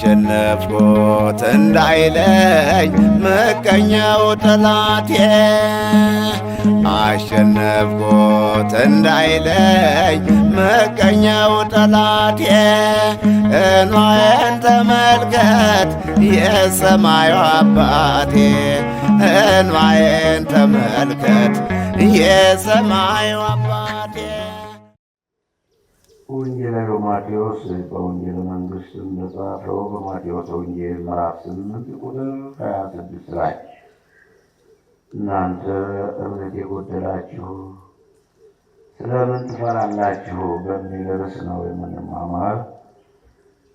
አሸነፍኩት እንዳይለኝ ምቀኛው ጠላቴ አሸነፍኩት እንዳይለኝ ምቀኛው ጠላቴ እንባዬን ተመልከት የሰማዩ አባቴ እንባዬን ተመልከት የሰማዩ አባቴ። ወንጌላዊ ማቴዎስ በወንጌለ መንግሥት እንደጻፈው በማቴዎስ ወንጌል ምዕራፍ 8 ቁጥር 26 ላይ እናንተ እምነት የጎደላችሁ ስለምን ትፈራላችሁ በሚል ርዕስ ነው የምንማማር።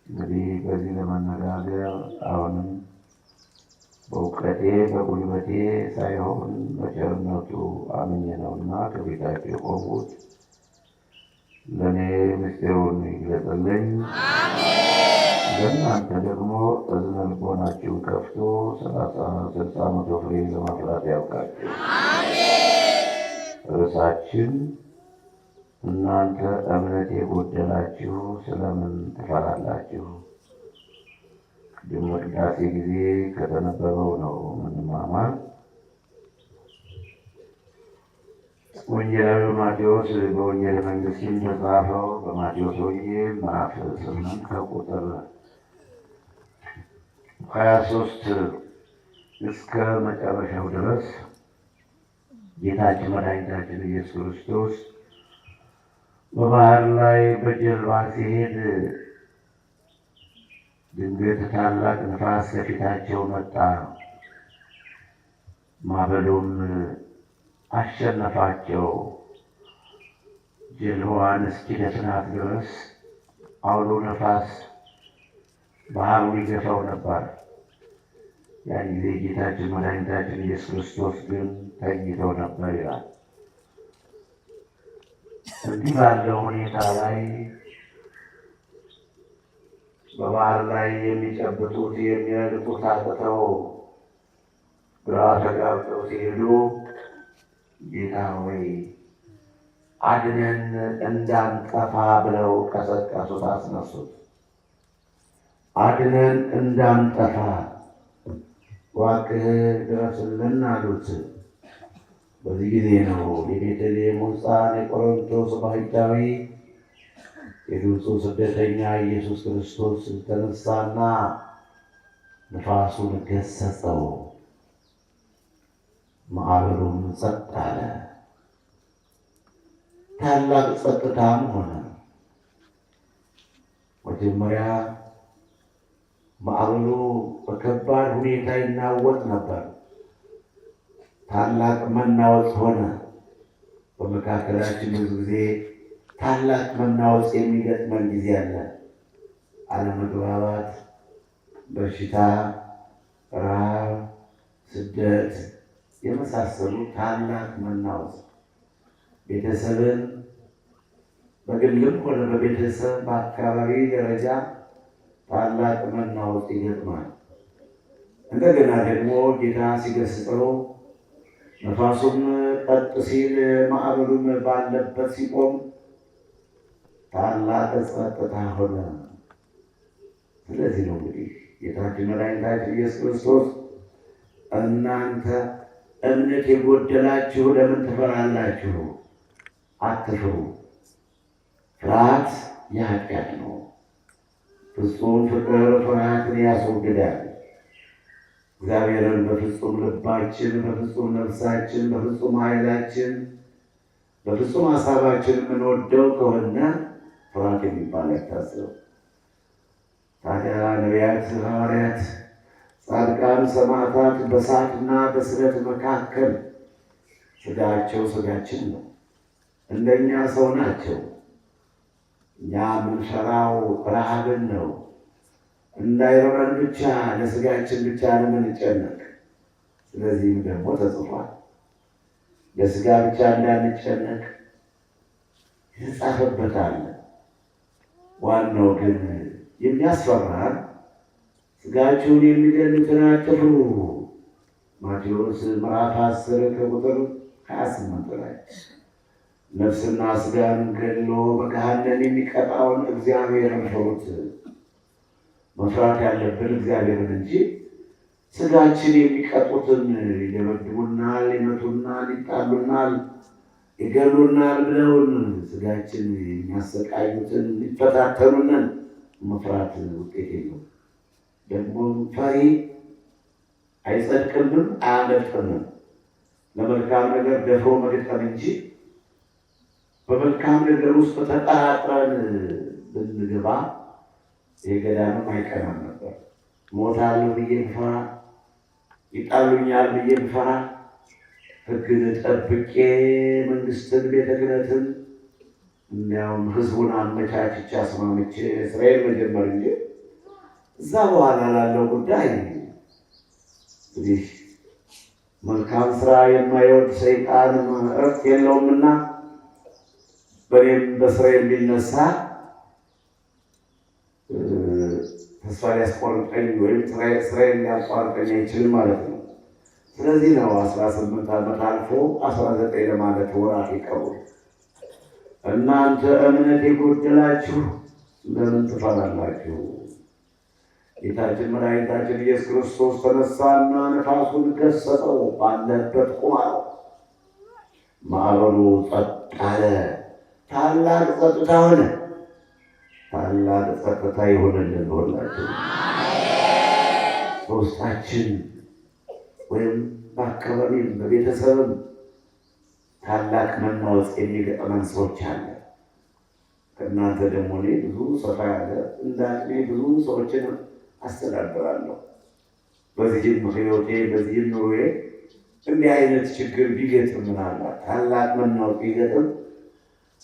እንግዲህ በዚህ ለመነጋገር አሁንም በእውቀቴ በጉልበቴ ሳይሆን በቸርነቱ አምኜ ነውና ከቤታችሁ የቆምኩት። ለእኔ ምስጢሩን ይግለጽልኝ፣ ለእናንተ ደግሞ እዝነ ልቦናችሁን ከፍቶ 30፣ 60፣ 100 ፍሬ ለማፍራት ያብቃችሁ። ርዕሳችን እናንተ እምነት የጎደላችሁ ስለምን ትፈራላችሁ? ቅድም ቅዳሴ ጊዜ ከተነበበው ነው የምንማማር። ወንጌላዊ ማቴዎስ በወንጌለ መንግሥት እንደጻፈው በማቴዎስ ወንጌል ምዕራፍ 8 ከቁጥር 23 እስከ መጨረሻው ድረስ ጌታችን መድኃኒታችን ኢየሱስ ክርስቶስ በባህር ላይ በጀልባ ሲሄድ ድንገት ታላቅ ነፋስ ከፊታቸው መጣ። ማዕበሉም አሸነፋቸው። ጀልባዋን እስኪደፍናት ድረስ አውሎ ነፋስ ባህሩን ይገፋው ነበር። ያን ጊዜ ጌታችን መድኃኒታችን ኢየሱስ ክርስቶስ ግን ተኝተው ነበር ይላል። እንዲህ ባለው ሁኔታ ላይ በባህር ላይ የሚጨብጡት የሚረግጡት አጥተው ግራ ተጋብተው ሲሄዱ ጌታ ሆይ አድነን እንዳንጠፋ ብለው ቀሰቀሱት፣ አስነሱት። አድነን እንዳንጠፋ እባክህ ድረስልን አሉት። በዚህ ጊዜ ነው የቤተልሔም ሕፃን የቆሮንቶስ ባሕታዊ የግብፁ ስደተኛ ኢየሱስ ክርስቶስ ተነሳና ነፋሱን ገሰጸው፣ ማዕበሉም ጸጥ አለ። ታላቅ ጸጥታም ሆነ። መጀመሪያ ማዕበሉ በከባድ ሁኔታ ይናወጥ ነበር። ታላቅ መናወጥ ሆነ። በመካከላችን ብዙ ጊዜ ታላቅ መናወጥ የሚገጥመን ጊዜ አለ። አለመግባባት፣ በሽታ፣ ረሃብ፣ ስደት የመሳሰሉ ታላቅ መናወጥ ቤተሰብን በግልም ሆነ በቤተሰብ በአካባቢ ደረጃ ታላቅ መናወጥ ይገጥማል። እንደገና ደግሞ ጌታ ሲገስጸው ነፋሱም ቀጥ ሲል ማዕበሉም ባለበት ሲቆም ታላቅ ጸጥታ ሆነ። ስለዚህ ነው እንግዲህ ጌታችን መድኃኒታችን ኢየሱስ ክርስቶስ እናንተ እምነት የጎደላችሁ ለምን ትፈራላችሁ? አትፍሩ። ፍርሃት የኃጢአት ነው። ፍጹም ፍቅር ፍርሃትን ያስወግዳል። እግዚአብሔርን በፍጹም ልባችን፣ በፍጹም ነፍሳችን፣ በፍጹም ኃይላችን፣ በፍጹም ሀሳባችን የምንወደው ከሆነ ፍርሃት የሚባል አይታሰብም። ታዲያ ነቢያት፣ ሐዋርያት፣ ጻድቃን፣ ሰማዕታት በእሳትና በስለት መካከል ስጋቸው ስጋችን ነው። እንደኛ ሰው ናቸው። እኛ የምንፈራው ረሃብን ነው። እንዳይረበን ብቻ ለስጋችን ብቻ ነው የምንጨነቅ። ስለዚህም ደግሞ ተጽፏል ለስጋ ብቻ እንዳንጨነቅ የተጻፈበታል። ዋናው ግን የሚያስፈራን ስጋችሁን የሚገድሉትን አትፍሩ። ማቴዎስ ምዕራፍ 10 ከቁጥር 28 ላይ ነፍስና ስጋን ገድሎ በገሃነም የሚቀጣውን እግዚአብሔርን ፍሩት። መፍራት ያለብን እግዚአብሔርን እንጂ ስጋችን የሚቀጡትን ይደበድቡናል፣ ይመቱናል፣ ይጣሉናል፣ ይገሉናል ብለውን ስጋችን የሚያሰቃዩትን ሊፈታተኑንን መፍራት ውጤት የለውም። ደግሞ ፈሪ አይጸድቅምም አያመልጥምም። ለመልካም ነገር ደፍሮ መግጠም እንጂ በመልካም ነገር ውስጥ ተጠራጥረን ብንገባ የገዳምም አይቀናም ነበር። ሞታለሁ ብዬ ብፈራ፣ ይጣሉኛል ብዬ ብፈራ፣ ሕግን ጠብቄ መንግስትን፣ ቤተ ክህነትን እንዲያውም ህዝቡን አመቻችቼ አስማምቼ እስራኤል መጀመር እንጂ እዛ በኋላ ላለው ጉዳይ እንግዲህ መልካም ስራ የማይወድ ሰይጣን እረፍት የለውምና በእኔም በስራ የሚነሳ ተስፋ ሊያስቆርጠኝ ወይም ስራዬን ሊያስቆርጠኝ አይችልም ማለት ነው። ስለዚህ ነው 18 ዓመት አልፎ 19 ለማለት ወራት ይቀሩ። እናንተ እምነት የጎደላችሁ ለምን ትፈራላችሁ? ጌታችን መድኃኒታችን ኢየሱስ ክርስቶስ ተነሳና ነፋሱን ገሰጸው፣ ባለበት ቁም አለው። ማዕበሉ ጸጥ አለ፣ ታላቅ ጸጥታ ሆነ። ታላቅ ጸጥታ ይሆንልን ሁላችን። በውስጣችን ወይም በአካባቢም በቤተሰብም ታላቅ መናወጽ የሚገጥመን ሰዎች አለ። ከእናንተ ደግሞ እኔ ብዙ ሰፋ ያለ እንዳቅሜ ብዙ ሰዎችን አስተዳድራለሁ። በዚህም ሕይወቴ በዚህም ኑሮዬ እንዲህ አይነት ችግር ቢገጥም ምናልባት ታላቅ መናወጥ ቢገጥም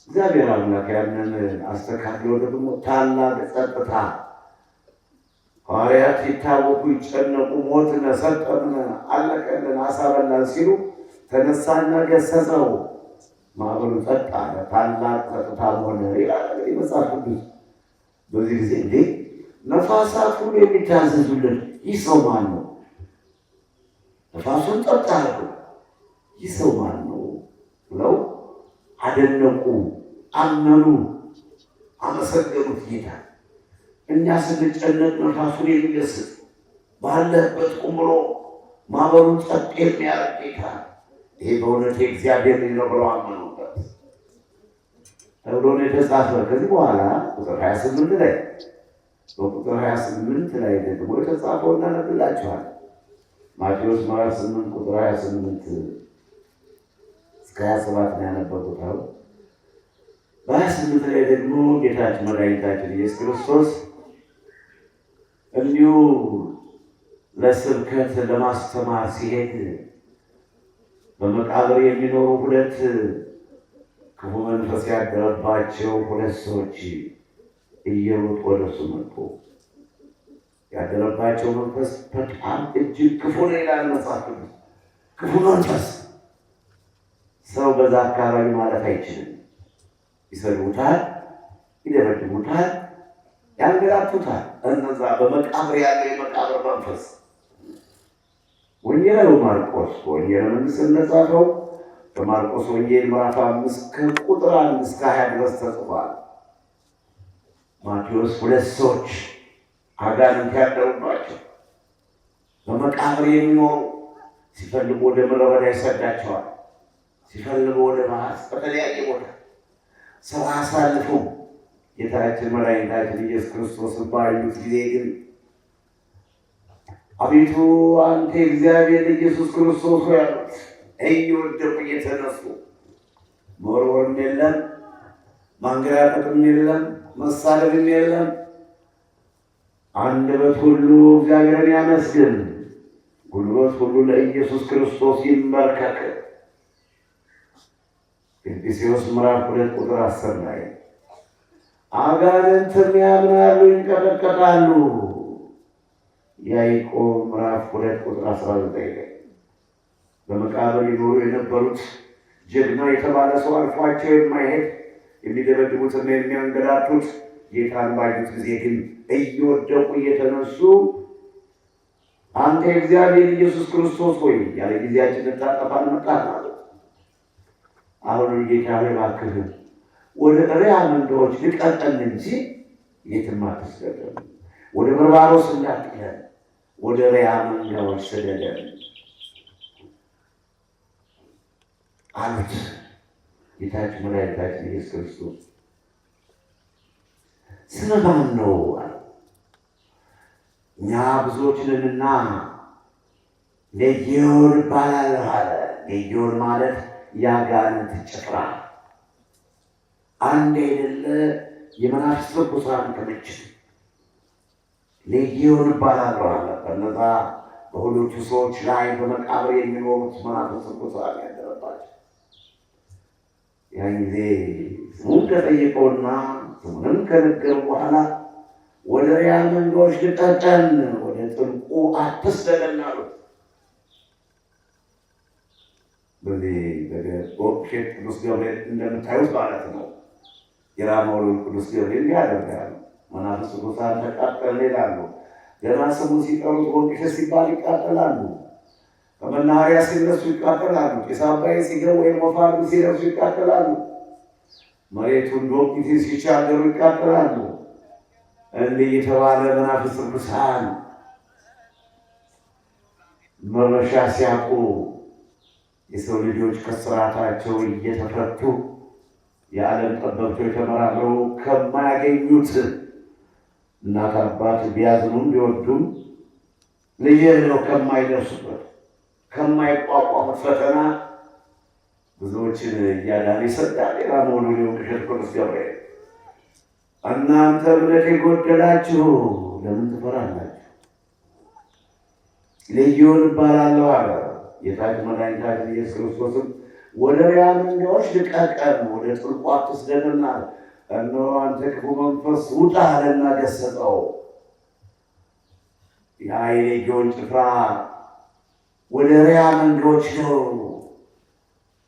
እግዚአብሔር አምላክ ያንን አስተካክሎ ደግሞ ታላቅ ጸጥታ ሐዋርያት ይታወቁ ይጨነቁ፣ ሞትን ሰጠን፣ አለቀልን፣ አሳበላን ሲሉ ተነሳና ገሰጸው፣ ማዕበሉ ጸጥ አለ፣ ታላቅ ጸጥታ ሆነ ይላል መጽሐፍ ቅዱስ። በዚህ ጊዜ እንዴ ነፋሳት ሁሉ የሚታዘዙልን ይህ ሰው ማን ነው? ነፋሱን ጸጥ አደረገው፣ ይህ ሰው ማን ነው ብለው አደነቁ፣ አመኑ፣ አመሰገኑት ጌታ። እኛ ስንጨነቅ ነፋሱን የሚገስጽ ባለበት ቁም ብሎ ማዕበሉን ጸጥ የሚያደርግ ጌታ፣ ይሄ በእውነት የእግዚአብሔር ልጅ ነው ብለው አመኑበት ተብሎ ነው የተጻፈ። ከዚህ በኋላ ቁጥር 28 ላይ በቁጥር 28 ላይ ደግሞ የተጻፈው እናነብላችኋል። ማቴዎስ ምዕራፍ 8 ቁጥር 28 እስከ 27 ነው ያነበብኩት። በ28 ላይ ደግሞ ጌታችን መድኃኒታችን ኢየሱስ ክርስቶስ እንዲሁ ለስብከት ለማስተማር ሲሄድ በመቃብር የሚኖሩ ሁለት ክፉ መንፈስ ያደረባቸው ሁለት ሰዎች እየሮጡ ወደ እሱ መጡ። ያደረባቸው መንፈስ በጣም እጅግ ክፉ ነው ይላል መጽሐፍ ቅዱስ። ክፉ መንፈስ ሰው በዛ አካባቢ ማለት አይችልም። ይሰድቡታል፣ ይደበድቡታል፣ ያንገላቱታል። እነዛ በመቃብር ያለው የመቃብር መንፈስ ወንጌላዊ ማርቆስ ወንጌለ መንግሥት እንደጻፈው በማርቆስ ወንጌል ምዕራፍ 5 ከቁጥር 1 እስከ 20 ድረስ ተጽፏል። ማቴዎስ ሁለት ሰዎች አጋንንት ያደሩባቸው በመቃብር የሚኖሩ ሲፈልጉ ወደ ምድረ በዳ ይሰዳቸዋል፣ ሲፈልጉ ወደ ባህር በተለያየ ቦታ ሰው አሳልፎ ጌታችን መድኃኒታችን ኢየሱስ ክርስቶስን ባዩት ጊዜ ግን አቤቱ አንተ እግዚአብሔር ኢየሱስ ክርስቶስ ሆይ አሉት። እየወደቁ እየተነሱ መወርወርም የለም፣ ማንገራጠጥም የለም፣ መሳደብም የለም። አንደበት ሁሉ እግዚአብሔርን ያመስግን፣ ጉልበት ሁሉ ለኢየሱስ ክርስቶስ ይንበርከክ። ፊልጵስዩስ ምዕራፍ 2 ቁጥር 10 ላይ አጋንንትም ያምናሉ፣ ይንቀጠቀጣሉ። ያዕቆብ ምዕራፍ 2 ቁጥር 19 ላይ በመቃብር ይኖሩ የነበሩት ጀግና የተባለ ሰው አልፏቸው የማይሄድ የሚደበድቡትና የሚያንገላቱት ጌታን ባዩት ጊዜ ግን እየወደቁ እየተነሱ አንተ የእግዚአብሔር ኢየሱስ ክርስቶስ ሆይ ያለ ጊዜያችን ልታጠፋን መጣህ ማለት። አሁንም ጌታ ሆይ እባክህ ወደ እሪያ መንጋዎች ልቀቀን እንጂ የትም አትስደደን፣ ወደ በርባሮስ እንዳትጥለን፣ ወደ እሪያ መንጋዎች ስደደን አሉት። ጌታችን መድኃኒታችን ኢየሱስ ክርስቶስ ስለ ማን ነው አለ። እኛ ብዙዎች ነንና ሌጊዮን እባላለሁ አለ። ሌጊዮን ማለት የአጋንንት ጭፍራ፣ አንድ አይደለ የመናፍስት ርኩሳን ክምችት። ሌጊዮን እባላለሁ አለ። በነዛ በሁለቱ ሰዎች ላይ በመቃብር የሚኖሩት መናፍስት ርኩሳን ያደረባቸው ያን ጊዜ ስሙን ከጠየቀውና ስሙንም ከነገሩ በኋላ ወደ እሪያ መንጋዎች ልቀቀን፣ ወደ ጥልቁ አትስደደን አሉት። በዚህ በወቅት ቅዱስ ገብርኤል እንደምታዩት ማለት ነው። የራማው ቅዱስ ገብርኤል ያደርጋሉ። መናፍስት ርኩሳን ተቃጠልን ይላሉ። ገና ስሙ ሲጠሩት ወንቅሸ ሲባል ይቃጠላሉ። ከመናኸሪያ ሲነሱ ይቃጠላሉ። ጢስ አባይ ሲገቡ ወይም ወፋዱ ሲደርሱ ይቃጠላሉ። መሬቱን ዶቂት ሲሻገሩ ይቃጠላሉ። እንዲህ የተባለ መናፍስት ርኩሳን መረሻ ሲያውቁ የሰው ልጆች ከስራታቸው እየተፈቱ የዓለም ጠበብቶች ተመራምረው ከማያገኙት እናት አባት ቢያዝኑም ቢወዱም ልጅ ነው ከማይደርሱበት ከማይቋቋሙት ፈተና ብዙዎችን እያዳነ ይሰዳል። የራማው ቅዱስ ቅዱስ ገብርኤል እናንተ እምነት የጎደላችሁ ለምን ትፈራላችሁ? ሌጊዮን እባላለሁ አለ። ጌታችን መድኃኒታችን ኢየሱስ ክርስቶስም ወደ እሪያ መንጋዎች ልቀቀን፣ ወደ ጥልቁ አትስደደን፣ እነሆ አንተ ክፉ መንፈስ ውጣ አለና ገሰጸው። ያ የሌጊዮን ጭፍራ ወደ እሪያ መንጋዎች ነው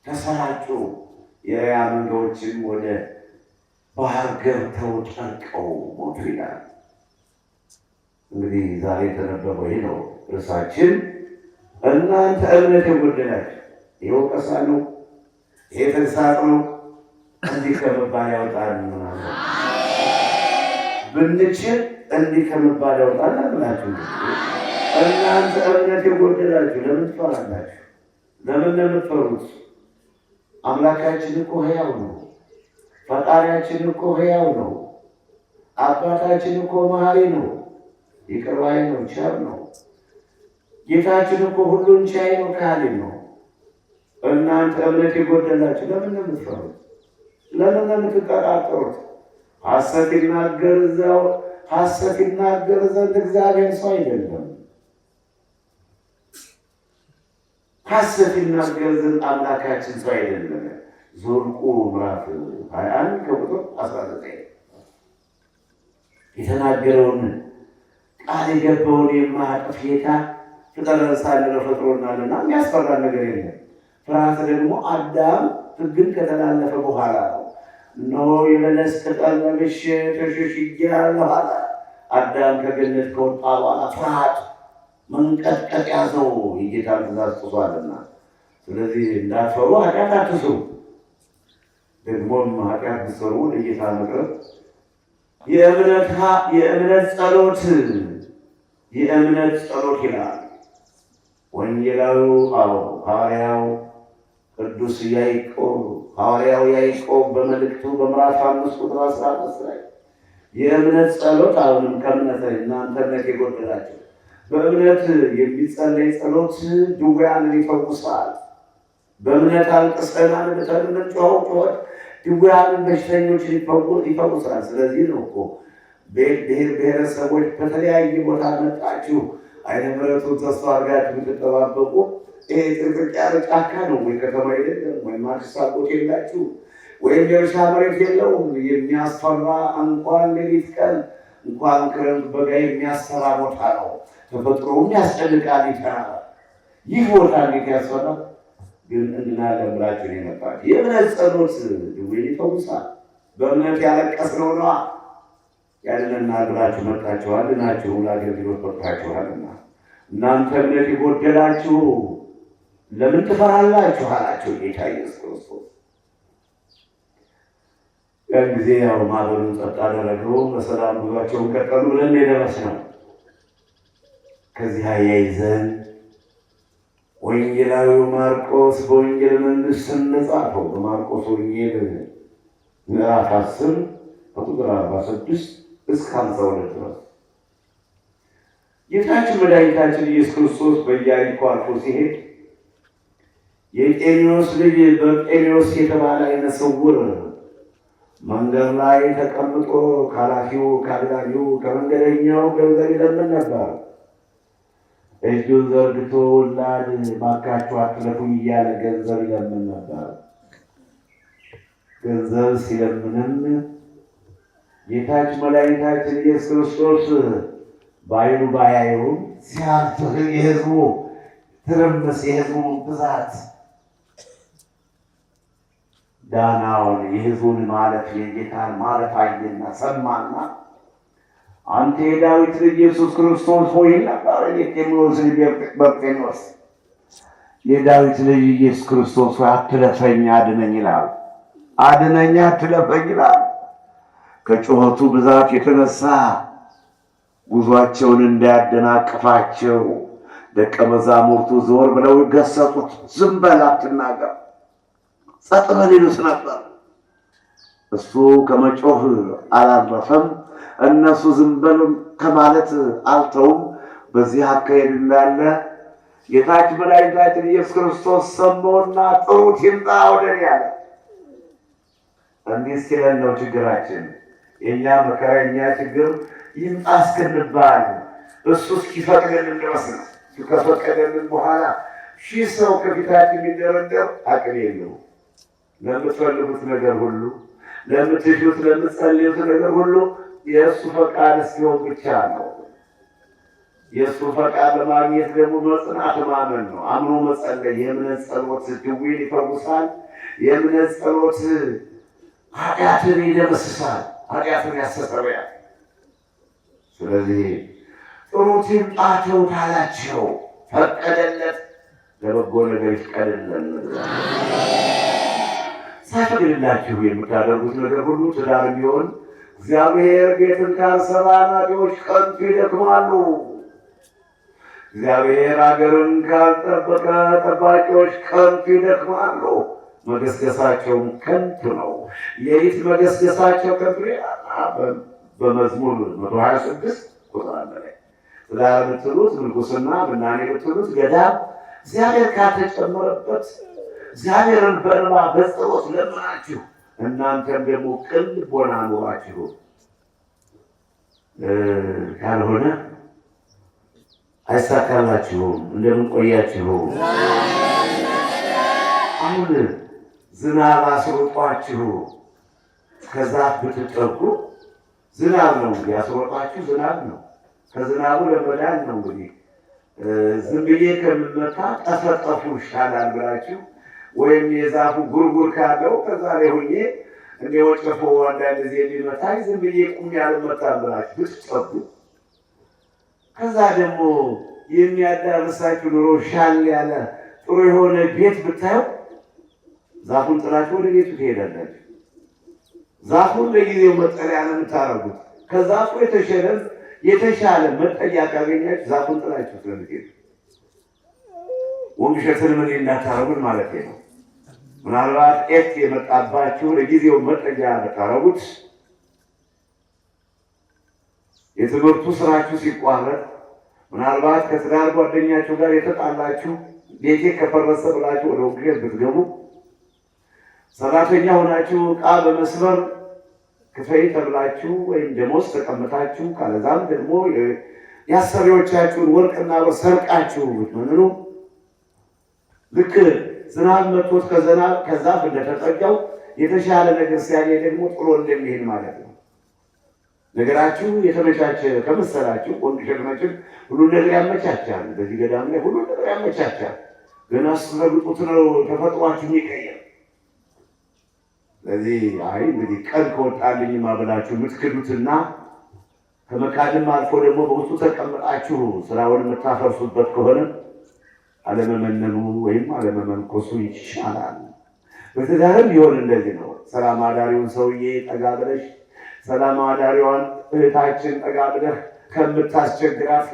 ተሰራጩ። የእሪያ መንጋዎችም ወደ ባህር ገብተው ጠልቀው ሞቱ ይላል። እንግዲህ ዛሬ የተነበበው ይህ ነው ርዕሳችን። እናንተ እምነት የጎደላችሁ። ይህ ወቀሳ ነው፣ ይሄ ተግሳጽ ነው። እንዲህ ከመባል ያወጣል ምናምን ብንችል እንዲህ ከመባል ያወጣል ብላችሁ እናንተ እምነት የጎደላችሁ ለምን ትፈራላችሁ? ለምን ለምትፈሩት? አምላካችን እኮ ሕያው ነው። ፈጣሪያችን እኮ ሕያው ነው። አባታችን እኮ መሐሪ ነው፣ ይቅር ባይ ነው፣ ቸር ነው። ጌታችን እኮ ሁሉን ቻይ ነው፣ ካህሊ ነው። እናንተ እምነት የጎደላችሁ ለምን ነው የምትፈሩት? ለምን ነው የምትጠራጠሩት? ሐሰት ይናገር ዘንድ እግዚአብሔር ሰው አይደለም። ሐሰት ይናገር ዘንድ አምላካችን ሰው አይደለም። ዘኍልቍ ምዕራፍ 21 ከቁጥር 19 የተናገረውን ቃል የገባውን የማያጥፍ ጌታ ፍጥረን ሳለ ፈጥሮናልና የሚያስፈራ ነገር የለም። ፍርሃት ደግሞ አዳም ሕግን ከተላለፈ በኋላ ነው። እነሆ የበለስ ቅጠል ለብሼ ተሸሽጌአለሁ አለ። አዳም ከገነት ከወጣ በኋላ ፍርሃት መንቀጥቀጥ ያዘው፣ የጌታን ትእዛዝ ጥሷልና። ስለዚህ እንዳትፈሩ ኃጢአት አትስሩ። ደግሞም ኃጢአት ብትሰሩ ወደ ጌታ መቅረብ የእምነት ጸሎት ይላል ወንጌላዊው ሐዋርያው ቅዱስ ሐዋርያው ያዕቆብ በመልእክቱ በምዕራፍ 5 ቁጥር 15 ላይ የእምነት ጸሎት አሁንም ከእምነት እናንተ እምነት የጎደላችሁ በእምነት የሚጸለይ ጸሎት ድውያንን ይፈውሳል። በእምነት አልቅሰናል ብለን የምንጮኸው ጩኸት ድውያንን በሽተኞችን ይፈውሳል። ስለዚህ ነው እኮ ብሔር ብሔረሰቦች በተለያየ ቦታ መጣችሁ አይነ ምሕረቱን ተስፋ አድርጋችሁ የምትጠባበቁ ይሄ ጥቅጥቅ ያለ ጫካ ነው ወይ ከተማ አይደለም ወይ ማክስ አጎት የላችሁ ወይም የእርሻ መሬት የለውም። የሚያስፈራ እንኳን ሌሊት ቀን እንኳን ክረምት በጋ የሚያሰራ ቦታ ነው። ተፈጥሮም ያስጨንቃል፣ ይፈራል። ይህ ቦታ እንዴት ያስፈራል! ግን እንድናለን ብላችሁ ነው የመጣችሁት። የእምነት ጸሎት ድውይን ይፈውሳል። በእምነት ያለቀስነው ነዋ። ያድነናል ብላችሁ መጣችኋል። ድናችሁ ለአገልግሎት በቅታችኋልና እናንተ እምነት የጎደላችሁ ለምን ትፈራላችሁ አላቸው ጌታ ኢየሱስ ክርስቶስ። ያን ጊዜ ያው ማዕበሉን ጸጥ አደረገው። በሰላም ጉዟቸውን ቀጠሉ ብለን የደረስነው። ከዚህ አያይዘን ወንጌላዊው ማርቆስ በወንጌል መንግሥት እንደጻፈው በማርቆስ ወንጌል ምዕራፍ 10 ከቁጥር 46 እስከ 52 ድረስ ጌታችን መድኃኒታችን ኢየሱስ ክርስቶስ በኢያሪኮ አልፎ ሲሄድ የቄኔዎስ ልጅ በርጤሜዎስ የተባለ ዓይነ ስውር መንገድ ላይ ተቀምጦ ከኃላፊው ከአግዳሚው ከመንገደኛው ገንዘብ ይለምን ነበር። እጁን ዘርግቶ ወላድ ባካችሁ አትለፉኝ እያለ ገንዘብ ይለምን ነበር። ገንዘብ ሲለምንም ጌታችን መድኃኒታችን ኢየሱስ ክርስቶስ በዓይኑ ባያየውም ሲያልፍ የሕዝቡ ትርምስ፣ የሕዝቡ ብዛት ዳናውን የሕዝቡን ማለፍ የጌታን ማለፍ አየና ሰማና አንተ የዳዊት ልጅ ኢየሱስ ክርስቶስ ሆይ ነበር የቄኔዎስ ልጅ በርጤሜዎስ የዳዊት ልጅ ኢየሱስ ክርስቶስ ሆይ አትለፈኝ አድነኝ ይላል። አድነኝ አትለፈኝ ይላል። ከጩኸቱ ብዛት የተነሳ ጉዟቸውን እንዳያደናቅፋቸው ደቀ መዛሙርቱ ዞር ብለው ገሰጹት። ዝም በል አትናገር፣ ጸጥ በል ይሉት ነበር። እሱ ከመጮህ አላረፈም። እነሱ ዝም በል ከማለት አልተውም። በዚህ አካሄድ እንዳለ ጌታችን መድኃኒታችን ኢየሱስ ክርስቶስ ሰማውና ጥሩት ይምጣ ወደ እኔ አለ። እንዲህ ሲለን ነው ችግራችን፣ የእኛ መከራ የእኛ ችግር ይምጣ እስክንባል እሱ እስኪፈቅድልን ድረስ ነው። ከፈቀደልን በኋላ 1000 ሰው ከፊታችን የሚደረደር አቅም የለውም። ለምትፈልጉት ነገር ሁሉ፣ ለምትሹት ለምትጸልዩት ነገር ሁሉ የእሱ ፈቃድ እስኪሆን ብቻ ነው። የእሱ ፈቃድ ለማግኘት ደግሞ መጽናት ማመን ነው፣ አምኖ መጸለይ። የእምነት ጸሎት ድውይን ይፈውሳል። የእምነት ጸሎት ኃጢአትን ይደመስሳል፣ ኃጢአትን ያስተሰርያል። ስለዚህ ጥሩት ይምጣ ተውት አላቸው፣ ፈቀደለት። ለበጎ ነገር ይፍቀድልን። ሳይፈቅድላችሁ የምታደርጉት ነገር ሁሉ ትዳር ቢሆን እግዚአብሔር ቤትን ካልሰራ ናጢዎች ከንቱ ይደክማሉ። እግዚአብሔር አገርን ካልጠበቀ ጠባቂዎች ከንቱ ይደክማሉ። መገስገሳቸውም ከንቱ ነው። ሌሊት መገስገሳቸው ከንቱ ነው። በመዝሙር 126 ቁጥር 1 ላይ ትዳር ብትሉት ምንኩስና፣ ምናኔ ብትሉት ገዳም እግዚአብሔር ካልተጨመረበት እግዚአብሔርን በእንባ በጸሎት ለምናችሁ እናንተም ደግሞ ቅን ልቦና ኖራችሁ ካልሆነ አይሳካላችሁም። እንደምን ቆያችሁ? አሁን ዝናብ አስሮጧችሁ ከዛፍ ብትጠጉ ዝናብ ነው እንግዲህ ያስሮጧችሁ፣ ዝናብ ነው። ከዝናቡ ለመዳን ነው እንግዲህ ዝም ብዬ ከምመታ ጠፈጠፉ ይሻላል ብላችሁ ወይም የዛፉ ጉርጉር ካለው ከዛ ላይ ሁኜ እንደ ወጨፎ አንዳንድ ጊዜ የሚመታኝ ዝም ብዬ ቁም ያልመታም ብላችሁ ብትጠጉ ከዛ ደግሞ የሚያዳርሳችሁ ኑሮ ሻል ያለ ጥሩ የሆነ ቤት ብታዩ ዛፉን ጥላችሁ ወደ ቤቱ ትሄዳላችሁ። ዛፉን ለጊዜው መጠለያ ነው የምታረጉት። ከዛፉ የተሻለ መጠለያ ካገኛችሁ ዛፉን ጥላችሁ ስለምትሄዱ ወንግሸትን ምን እንዳታረጉት ማለት ነው። ምናልባት ኤት የመጣባችሁ ለጊዜው መጠለያ ብታረጉት የትምህርቱ ስራችሁ ሲቋረጥ ምናልባት ከትዳር ጓደኛችሁ ጋር የተጣላችሁ ቤቴ ከፈረሰ ብላችሁ ወደ ወንግሸት ብትገቡ ሰራተኛ ሆናችሁ ዕቃ በመስበር ክፈይ ተብላችሁ ወይም ደሞዝ ተቀምጣችሁ ካለዛም ደግሞ የአሰሪዎቻችሁን ወርቅና ብር ሰርቃችሁ ብትመኑ ልክ ዝናብ መጥቶት ከዛፍ እንደተጠጋው የተሻለ ነገር ሲያገኝ ደግሞ ጥሎ እንደሚሄድ ማለት ነው። ነገራችሁ የተመቻቸ ከመሰላችሁ ወንድ ሸክመችን ሁሉን ነገር ያመቻቻል። በዚህ ገዳም ላይ ሁሉን ነገር ያመቻቻል። ገና ስትረግጡት ነው ተፈጥሯችሁ የሚቀየር። ስለዚህ እንግዲህ ቀን ከወጣልኝማ ብላችሁ የምትክዱትና ከመካድም አልፎ ደግሞ በውስጡ ተቀምጣችሁ ስራውን የምታፈርሱበት ከሆነ አለመመነኑ ወይም አለመመንኮሱ ይሻላል። በትዳርም ቢሆን እንደዚህ ነው። ሰላም አዳሪውን ሰውዬ ጠጋ ብለሽ ሰላም አዳሪዋን እህታችን ጠጋ ብለህ ከምታስቸግራት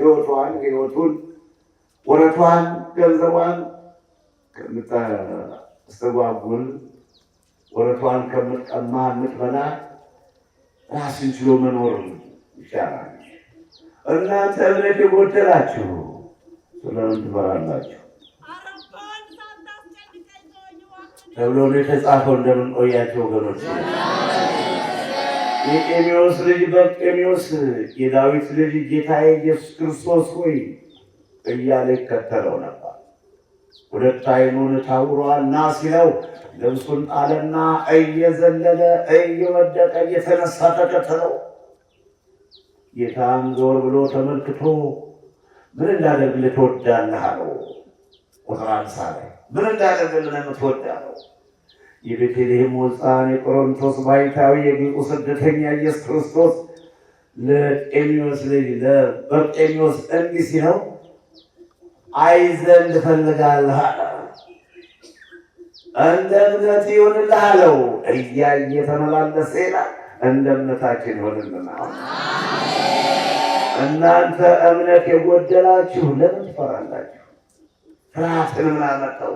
ህይወቱን፣ ወረቷን፣ ገንዘቧን ከምታስተጓጉል ወረቷን ከምትቀማ የምትበላ ራስን ችሎ መኖር ይሻላል። እናንተ እምነት የጎደላችሁ ስለምን ትፈራላችሁ ተብሎ ነው የተጻፈው። እንደምን ቆያችሁ ወገኖች? የኤሜዎስ ልጅ በርጤሜዎስ የዳዊት ልጅ ጌታዬ ኢየሱስ ክርስቶስ ሆይ እያለ ይከተለው ነበር። ሁለት ዓይኑን ታውሯልና ሲለው ልብሱን ጣለና እየዘለለ እየወደቀ እየተነሳ ተከተለው። ጌታም ዞር ብሎ ተመልክቶ ምን እንዳደርግልህ ትወዳለህ አለው። ቁጥር 50 ላይ ምን እንዳደርግልህ የምትወዳለው? የቤተልሔም ሕፃን የቆሮንቶስ ባሕታዊ የግብፁ ስደተኛ ኢየሱስ ክርስቶስ ለጤሜዎስ ልጅ ለበርጤሜዎስ እንዲህ ሲለው አይ ዘንድ እፈልጋለሁ አለ። እንደ እምነት ይሁንልህ አለው። እያየ ተመላለሰ ይላል። እንደ እምነታችን ይሁንልና። እናንተ እምነት የጎደላችሁ ለምን ትፈራላችሁ? ፍርሃትን ምን አመጣው?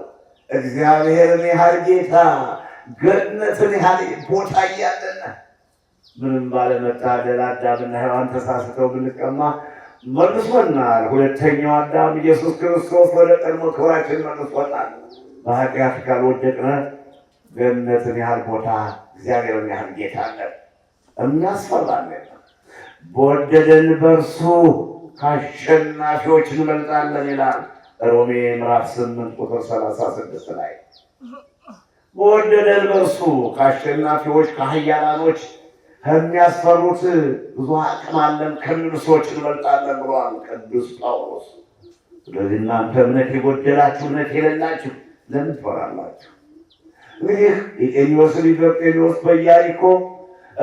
እግዚአብሔርን ያህል ጌታ ገነትን ያህል ቦታ እያለና ምንም ባለመታደል አዳምና ሔዋን ተሳስተው ብንቀማ መልሶናል። ሁለተኛው አዳም ኢየሱስ ክርስቶስ ወደ ቀድሞ ክብራችን መልሶናል። በኃጢአት ካልወደቅነ ገነትን ያህል ቦታ እግዚአብሔርን ያህል ጌታ አለን። የሚያስፈራለን። በወደደን በእርሱ ከአሸናፊዎች እንበልጣለን ይላል ሮሜ ምዕራፍ 8 ቁጥር 36 ላይ። በወደደን በእርሱ ከአሸናፊዎች ከኃያላኖች ከሚያስፈሩት ብዙ አቅም አለን ከሚሉ ሰዎች እንበልጣለን ብሏል ቅዱስ ጳውሎስ። ስለዚህ እናንተ እምነት የጎደላችሁ እምነት የሌላችሁ ለምን ትፈራላችሁ? እንግዲህ የጤሜዎስ ልጅ በርጤሜዎስ በኢያሪኮ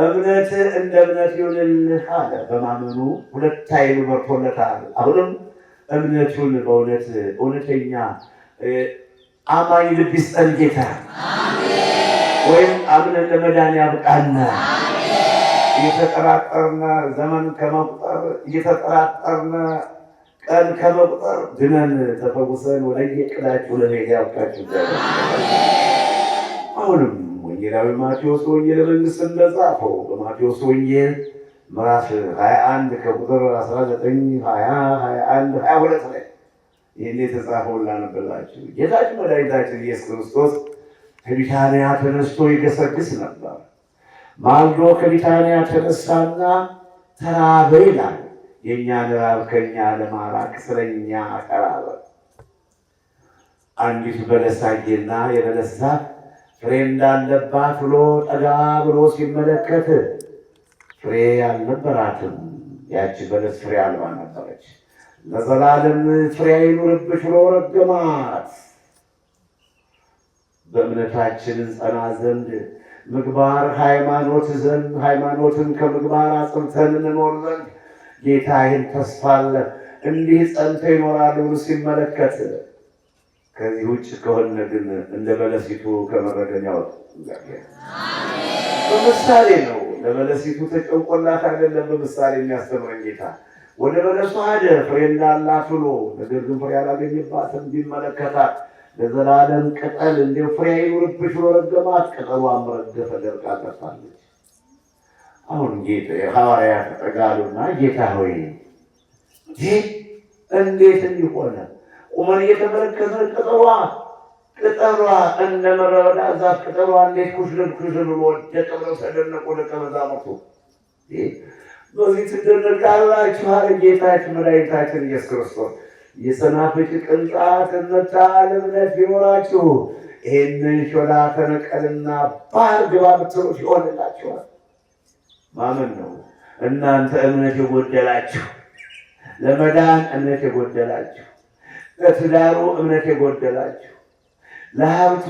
እምነት እንደ እምነት ይሁንልህ አለ። በማመኑ ሁለት ዓይኑ በርቶለታል። አሁንም እምነቱን በእውነት እውነተኛ አማኝ ልብ ይስጠን ጌታ። ወይም አምነን ለመዳን ያብቃና እየተጠራጠርነ ዘመን ከመቁጠር እየተጠራጠርነ ቀን ከመቁጠር ድነን ተፈውሰን ወደ የቅዳችሁ ለመሄድ ያብቃችሁ። አሁንም ወንጌላዊ ማቴዎስ ወንጌል መንግሥት እንደጻፈው በማቴዎስ ወንጌል ምዕራፍ 21 ከቁጥር 19፣ 20፣ 21፣ 22 ላይ ይህን የተጻፈው ላነበላችሁ። ጌታችን መድኃኒታችን ኢየሱስ ክርስቶስ ከቢታንያ ተነስቶ ይገሰግስ ነበር። ማልዶ ከቢታንያ ተነሳና ተራበ ይላል። የእኛን ራብ ከእኛ ለማራቅ ስለኛ ተራበ። አንዲት በለስ አየና የበለስ ዛፍ ፍሬ እንዳለባት ብሎ ጠጋ ብሎ ሲመለከት ፍሬ አልነበራትም። ያቺ በለስ ፍሬ አልባ ነበረች። ለዘላለም ፍሬ አይኑርብሽ ብሎ ረገማት። በእምነታችን ጸና ዘንድ ምግባር ሃይማኖትን ከምግባር አጽንተን እንኖር ዘንድ ጌታ ይህን ተስፋ አለ። እንዲህ ጸንተው ይኖራሉ ብሎ ሲመለከት ከዚህ ውጭ ከሆነ ግን እንደ በለሲቱ ከመረገም ያወጡ በምሳሌ ነው። ለበለሲቱ ተጨንቆላት አይደለም በምሳሌ የሚያስተምረን ጌታ። ወደ በለሷ ሄደ ፍሬ እንዳላት ብሎ፣ ነገር ግን ፍሬ አላገኘባትም። ቢመለከታት ለዘላለም ቅጠል እንደው ፍሬ አይኑርብሽ ብሎ ረገማት። ቅጠሏም ረገፈ፣ ደርቃ ጠፋለች። አሁን ጌታ ሐዋርያት ተጠጋሉና ጌታ ሆይ ይህ እንዴት እንዲሆነ ቁመን እየተመለከተ ቅጠሏ እንደ ምድረ በዳ ዛፍ ቅጠሏ እንዴት ኩሽል ብሎ ወደቀ ብለው ተደነቁ ደቀ መዛሙርቱ። በዚህ ትደነቃላችሁ አለ ጌታችን መድኃኒታችን ኢየሱስ ክርስቶስ። የሰናፍጭ ቅንጣት እምነት ቢኖራችሁ ይሄንን ሾላ ተነቀልና ባህር ግባ ብትሉት ይሆንላችኋል። ማመን ነው። እናንተ እምነት የጎደላችሁ፣ ለመዳን እምነት የጎደላችሁ፣ ለትዳሩ እምነት የጎደላችሁ፣ ለሀብቱ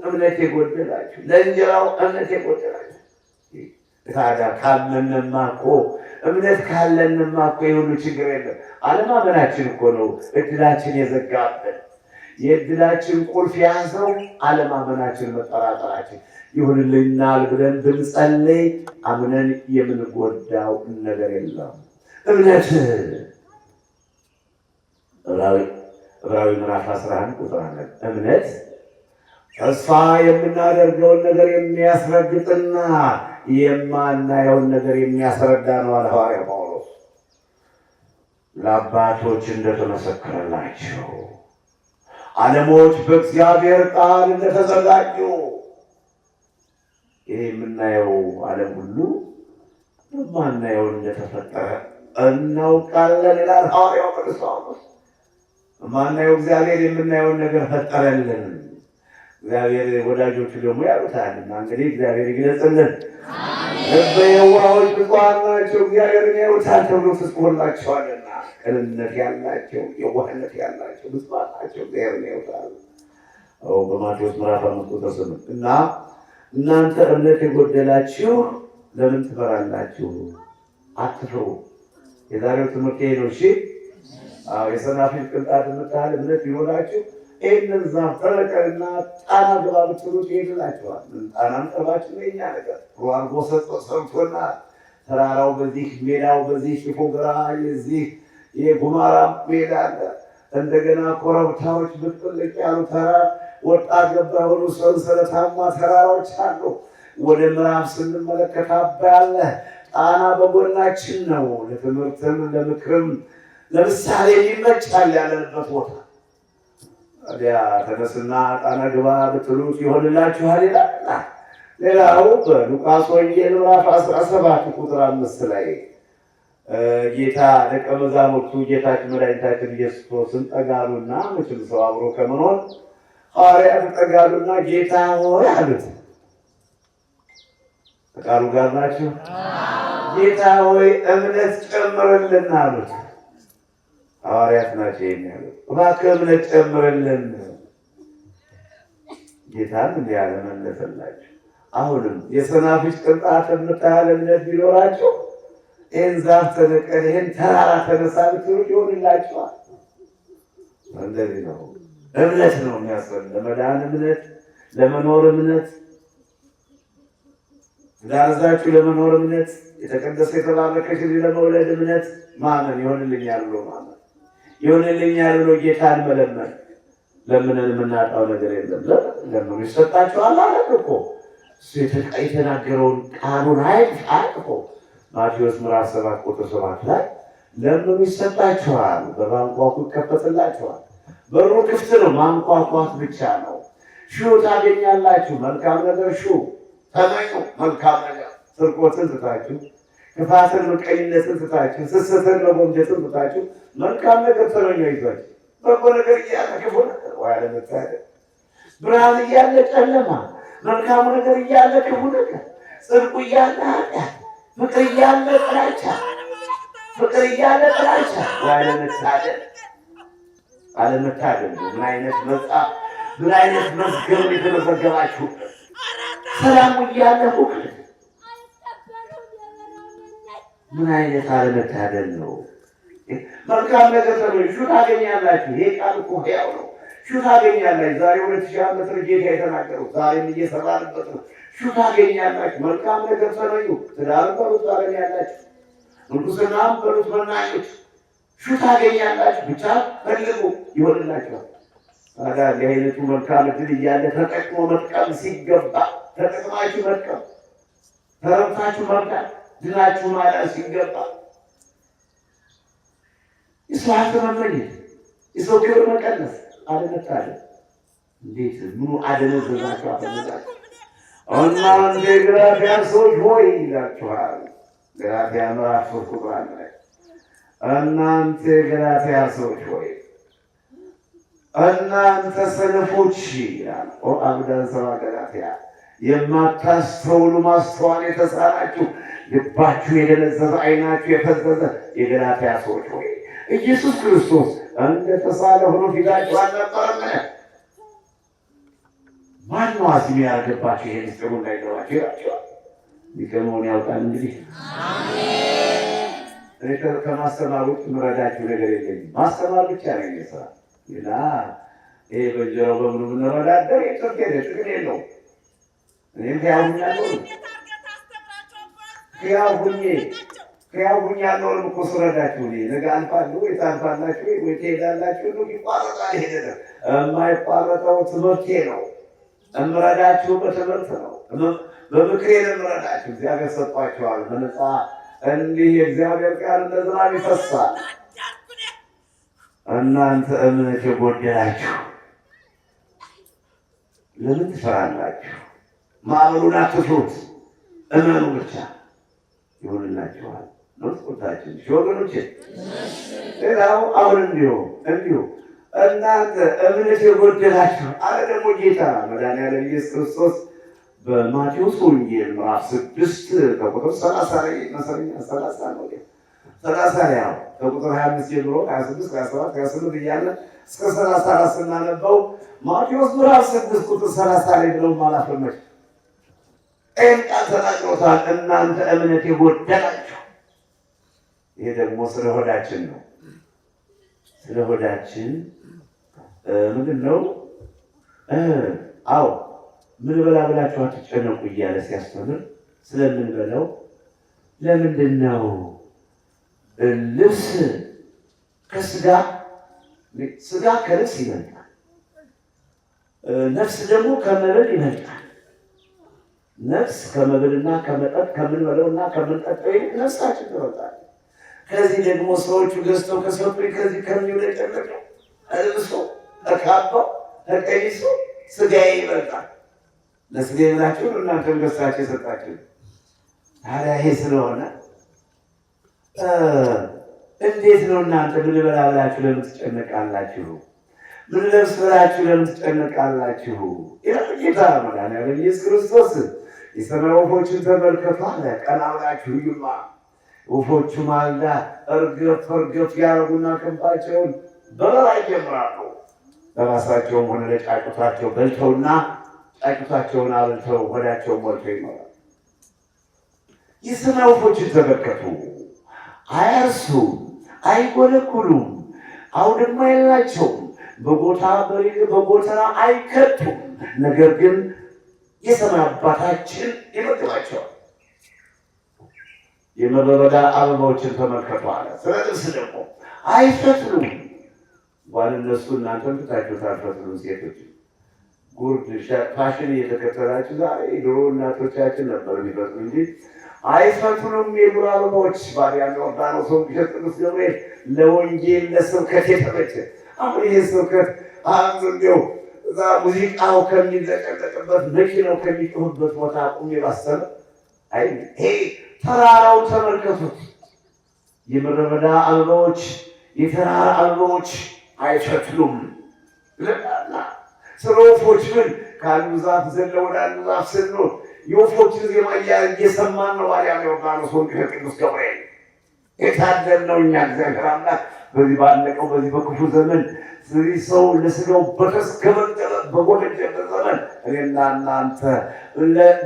እምነት የጎደላችሁ፣ ለእንጀራው እምነት የጎደላችሁ ታዲያ ካመንማ እኮ እምነት ካለንማ እኮ የሁሉ ችግር የለም። አለማመናችን እኮ ነው እድላችን የዘጋብን። የእድላችን ቁልፍ ያዘው አለማመናችን፣ መጠራጠራችን። ይሁንልናል ብለን ብንጸልይ አምነን የምንጎዳው ነገር የለም። እምነት ዕብራዊ ምዕራፍ 11 ቁጥር 1 እምነት ተስፋ የምናደርገውን ነገር የሚያስረግጥና የማናየውን ነገር የሚያስረዳ ነው አለ ሐዋርያው ጳውሎስ። ለአባቶች እንደተመሰከረላቸው ዓለሞች በእግዚአብሔር ቃል እንደተዘጋጁ ይህ የምናየው ዓለም ሁሉ የማናየውን እንደተፈጠረ እናውቃለን ይላል ሐዋርያው ቅዱስ ጳውሎስ። የማናየው እግዚአብሔር የምናየውን ነገር ፈጠረልን። እግዚአብሔር ወዳጆቹ ደግሞ ያሉታልና እንግዲህ እግዚአብሔር ይግለጽልን። ልበ የዋሆች ብፁዓን ናቸው እግዚአብሔርን ያዩታል ተብሎ ተጽፎላቸዋልና። ቅንነት ያላቸው የዋህነት ያላቸው ብፁዓን ናቸው እግዚአብሔርን ያዩታል። በማቴዎስ ምዕራፍ 5 ቁጥር 8 እና እናንተ እምነት የጎደላችሁ ለምን ትፈራላችሁ? አትፍሩ። የዛሬው ትምህርት ነው። እሺ የሰናፍጭ ቅንጣት የምታህል እምነት ቢኖራችሁ ይህንን ዛፍ ተነቀልና ጣና ግባ ብትሉት ይሄድላችኋል። ጣናም ጠባችን የኛ ነገር ሩአርጎ ሰርቶና ተራራው በዚህ ሜዳው በዚህ ሽፎገራ የዚህ የጉማራ ሜዳ አለ። እንደገና ኮረብታዎች ብጥልቅ ያሉ ወጣ ገባ የሆኑ ሰንሰለታማ ተራራዎች አሉ። ወደ ምዕራብ ስንመለከት አባይ አለ። ጣና በጎናችን ነው። ለትምህርትም ለምክርም ለምሳሌ ይመቻል ያለንበት ቦታ። ታዲያ ተነስና ጣና ግባ ብትሉት ይሆንላችኋል ይላል። ሌላው በሉቃስ ወንጌል ምዕራፍ 17 ቁጥር 5 ላይ ጌታ ደቀ መዛሙርቱ ጌታችን መድኃኒታችን ኢየሱስ ክርስቶስን ጠጋሉና መቼም ሰው አብሮ ከመኖር ሐዋርያት ጠጋሉና ጌታ ሆይ አሉት። ከቃሉ ጋር ናቸው። ጌታ ሆይ እምነት ጨምርልን አሉት። ሐዋርያት ናቸው የሚያሉት። እባክህ እምነት ጨምርልን። ጌታም እንዲህ ያለ መለሰላቸው። አሁንም የሰናፍጭ ቅንጣት የምታህል እምነት ቢኖራቸው ይህን ዛፍ ተነቀል፣ ይህን ተራራ ተነሳ ብትሉት ይሆንላችኋል። እንደዚህ ነው። እምነት ነው የሚያስፈልግ። ለመዳን እምነት፣ ለመኖር እምነት፣ ዳርዛችሁ ለመኖር እምነት፣ የተቀደሰ የተባረከች ለመውለድ እምነት፣ ማመን ይሆንልኛል ብሎ ማመን ይሆንልኛል ብሎ ጌታን መለመን። ለምንን የምናጣው ነገር የለም። ለምኑ ይሰጣችኋል አለ እኮ እሱ የተናገረውን ቃሉን አይጥፎ ማቴዎስ ምዕራፍ 7 ቁጥር 7 ላይ ለምኑ ይሰጣችኋል፣ በማንኳኩ ይከፈትላችኋል። በሩ ክፍት ነው፣ ማንኳኳት ብቻ ነው። ሹ ታገኛላችሁ። መልካም ነገር ሹ ተመኙ። መልካም ነገር ስርቆትን ትታችሁ፣ ክፋትን ምቀኝነትን ትታችሁ፣ ስስትን መጎምጀትን ትታችሁ መልካም ነገር ተመኙ። ይዟችሁ በጎ ነገር እያለ ክፉ ነገር ያለመታደል፣ ብርሃን እያለ ጨለማ፣ መልካሙ ነገር እያለ ክፉ ነገር፣ ጽድቁ እያለ ኃጢአት፣ ፍቅር እያለ ጥላቻ፣ ፍቅር እያለ ጥላቻ ያለመታደል አለመታደል። ምን አይነት መጽሐፍ ምን አይነት መዝገብ የተመዘገባችሁ! ሰላሙ እያለ ሁከት፣ ምን አይነት አለመታደል ነው! መልካም ነገር ተብሎ ሹ ታገኛላችሁ። ይሄ ቃል እኮ ሕያው ነው። ሹ ታገኛላችሁ። ዛሬ 2000 ዓመት ጌታ የተናገረው ዛሬም እየሰራንበት ነው። ሹ ታገኛላችሁ። መልካም ነገር ተመኙ። ትዳር በሉት ታገኛላችሁ። ንጉሥናም በሉት መናኞች ሹ ታገኛላችሁ። ብቻ ፈልጉ ይሆንላችኋል። ታዲያ እንዲህ አይነቱ መልካም ዕድል እያለ ተጠቅሞ መጥቀም ሲገባ ተጠቅማችሁ መጥቀም፣ ተረብታችሁ መርዳት፣ ድናችሁ ማዳን ሲገባ የሰው ሀብት መመኘት፣ የሰው ክብር መቀነስ፣ አለመታደል። እንዴት ምኑ አደነዘዛችሁ አፈነዛችሁ። እናንተ የገላትያ ሰዎች ሆይ ይላችኋል። ገላትያ ምዕራፍ 3 ቁጥር 1 ላይ እናንተ የገላትያ ሰዎች ሆይ እናንተ ሰነፎች ይላል አብዳን ሰባ ገላትያ የማታስተውሉ ማስተዋል የተሳናችሁ ልባችሁ የደነዘዘ ዓይናችሁ የፈዘዘ የገላትያ ሰዎች ሆይ ኢየሱስ ክርስቶስ እንደ ተሳለ ሆኖ ፊታችሁ አልነበረምን? ማነው አዚም ያደረገባችሁ ይሄ ምስጢሩ እንዳይገባችሁ ይላቸዋል። ሊቀመውን ያውቃል። እንግዲህ እኔ ከማስተማር ውጭ ምረዳችሁ ነገር የለኝም። ማስተማር ብቻ ነው የእኔ ስራ። ሌላ ይሄ በእንጀራው በምኑ ብንረዳደር ጥቅም የለውም። እኔም ሕያው ሁኜ ያለውን እኮ ስረዳችሁ ነገ አልፋለሁ ወይ ታልፋላችሁ ወይ ትሄዳላችሁ ነው። ይቋረጣል። ይሄ ነገር የማይቋረጠው ትምህርቴ ነው። እምረዳችሁ በትምህርት ነው። በምክሬ እምረዳችሁ እግዚአብሔር ሰጥቷችኋል በነፃ እንዲህ የእግዚአብሔር ቃል እንደ ዝናብ ይፈሳል። እናንተ እምነት የጎደላችሁ ለምን ትፈራላችሁ? ማዕበሉን አትፍሩት፣ እመኑ ብቻ ይሆንላችኋል። ነጥቆታችን ወገኖች፣ ሌላው አሁን እንዲሁ እናንተ እምነት የጎደላችሁ አለ ደግሞ ጌታ መድኃኒዓለም ኢየሱስ ክርስቶስ በማቴዎስ ወንጌል ምዕራፍ 6 ከቁጥር 30 ላይ መሰለኝ 30 ነው 30 ላይ ከቁጥር 25 ጀምሮ 26 27 28 እያለ እስከ 34 ስናነበው ማቴዎስ ምዕራፍ 6 ቁጥር 30 ላይ ብለው ማላፈመች ቃል ተናግሮታል። እናንተ እምነት የጎደላችሁ። ይሄ ደግሞ ስለ ሆዳችን ነው። ስለ ሆዳችን ምንድን ነው? አዎ ምን በላ ብላችሁ አትጨነቁ እያለ ሲያስተምር ስለምንበላው ለምንድን ነው ልብስ ከስጋ ከልብስ ይበልጣል፣ ነፍስ ደግሞ ከመብል ይበልጣል። ነፍስ ከመብልና ከመጠጥ ከምንበለውና ከምንጠጣው ይልቅ ነፍሳችን ትበልጣለች። ከዚህ ደግሞ ሰዎቹ ገዝተው ከሰጡኝ ከዚህ ከሚውለጨለጨው ልብሶ ተካባው ተቀይሶ ስጋዬ ይበልጣል። ለስጋ ብላችሁ እናንተም ገዝታችሁ የሰጣችሁ። ታዲያ ይሄ ስለሆነ እንዴት ነው እናንተ ምን በላ ብላችሁ ለምን ትጨነቃላችሁ? ምን ለብስ ብላችሁ ለምን ትጨነቃላችሁ? ይላል ጌታ መድኃኒዓለም ኢየሱስ ክርስቶስ። የሰማይ ወፎችን ተመልከቱ አለ። ቀና ብላችሁ እዩማ። ወፎቹ ማልዳ እርገፍ ያደርጉና ክንፋቸውን በበረራ ይጀምራሉ። ለራሳቸውም ሆነ ለጫጩታቸው በልተውና ጫጩታቸውን አብልተው ሆዳቸውን ሞልተው ይኖራል። የሰማይ ወፎችን ተመልከቱ። አያርሱም፣ አይጎለጉሉም፣ አውድማ የላቸውም፣ በጎተራ አይከቱም። ነገር ግን የሰማይ አባታችን ይመግባቸዋል። የምድረ በዳ አበባዎችን ተመልከቱ አለ። ስለ ልብስ ደግሞ አይፈትሉም። እንኳን እነሱ እናንተም ትታችሁት አትፈትሉም። ሴቶች ጉርድ ፋሽን እየተከተላችሁ ዛሬ ድሮ እናቶቻችን ነበር የሚፈትሉ እንጂ አይፈትሉም። የዱር አበባዎች ባሪያ ዮርዳኖስ ወንጌል ቅዱስ ገብርኤል ለወንጌል ለስብከት የተመቸ አሁን ይህ ስብከት አንዱ እንዲያው እዛ ሙዚቃው ከሚለቀለቅበት መኪናው ከሚጮህበት ቦታ ቁሜ ባሰብ ይሄ ተራራውን ተመልከቱት። የምድረ በዳ አበባዎች የተራራ አበባዎች አይፈትሉም። ለና ስለ ወፎች ግን ከአንዱ ዛፍ ዘለው ወደ አንዱ ዛፍ ስንኖር የወፎችን ዜማ እየሰማን ነው። ባሪያ ዮርዳኖስ ወንጌል ቅዱስ ገብርኤል የታደልነው እኛ እግዚአብሔር አምላክ በዚህ ባለቀው በዚህ በክፉ ዘመን ስለዚህ ሰው ለስጋው በተስገበገበ በጎደጀበት ዘመን እኔና እናንተ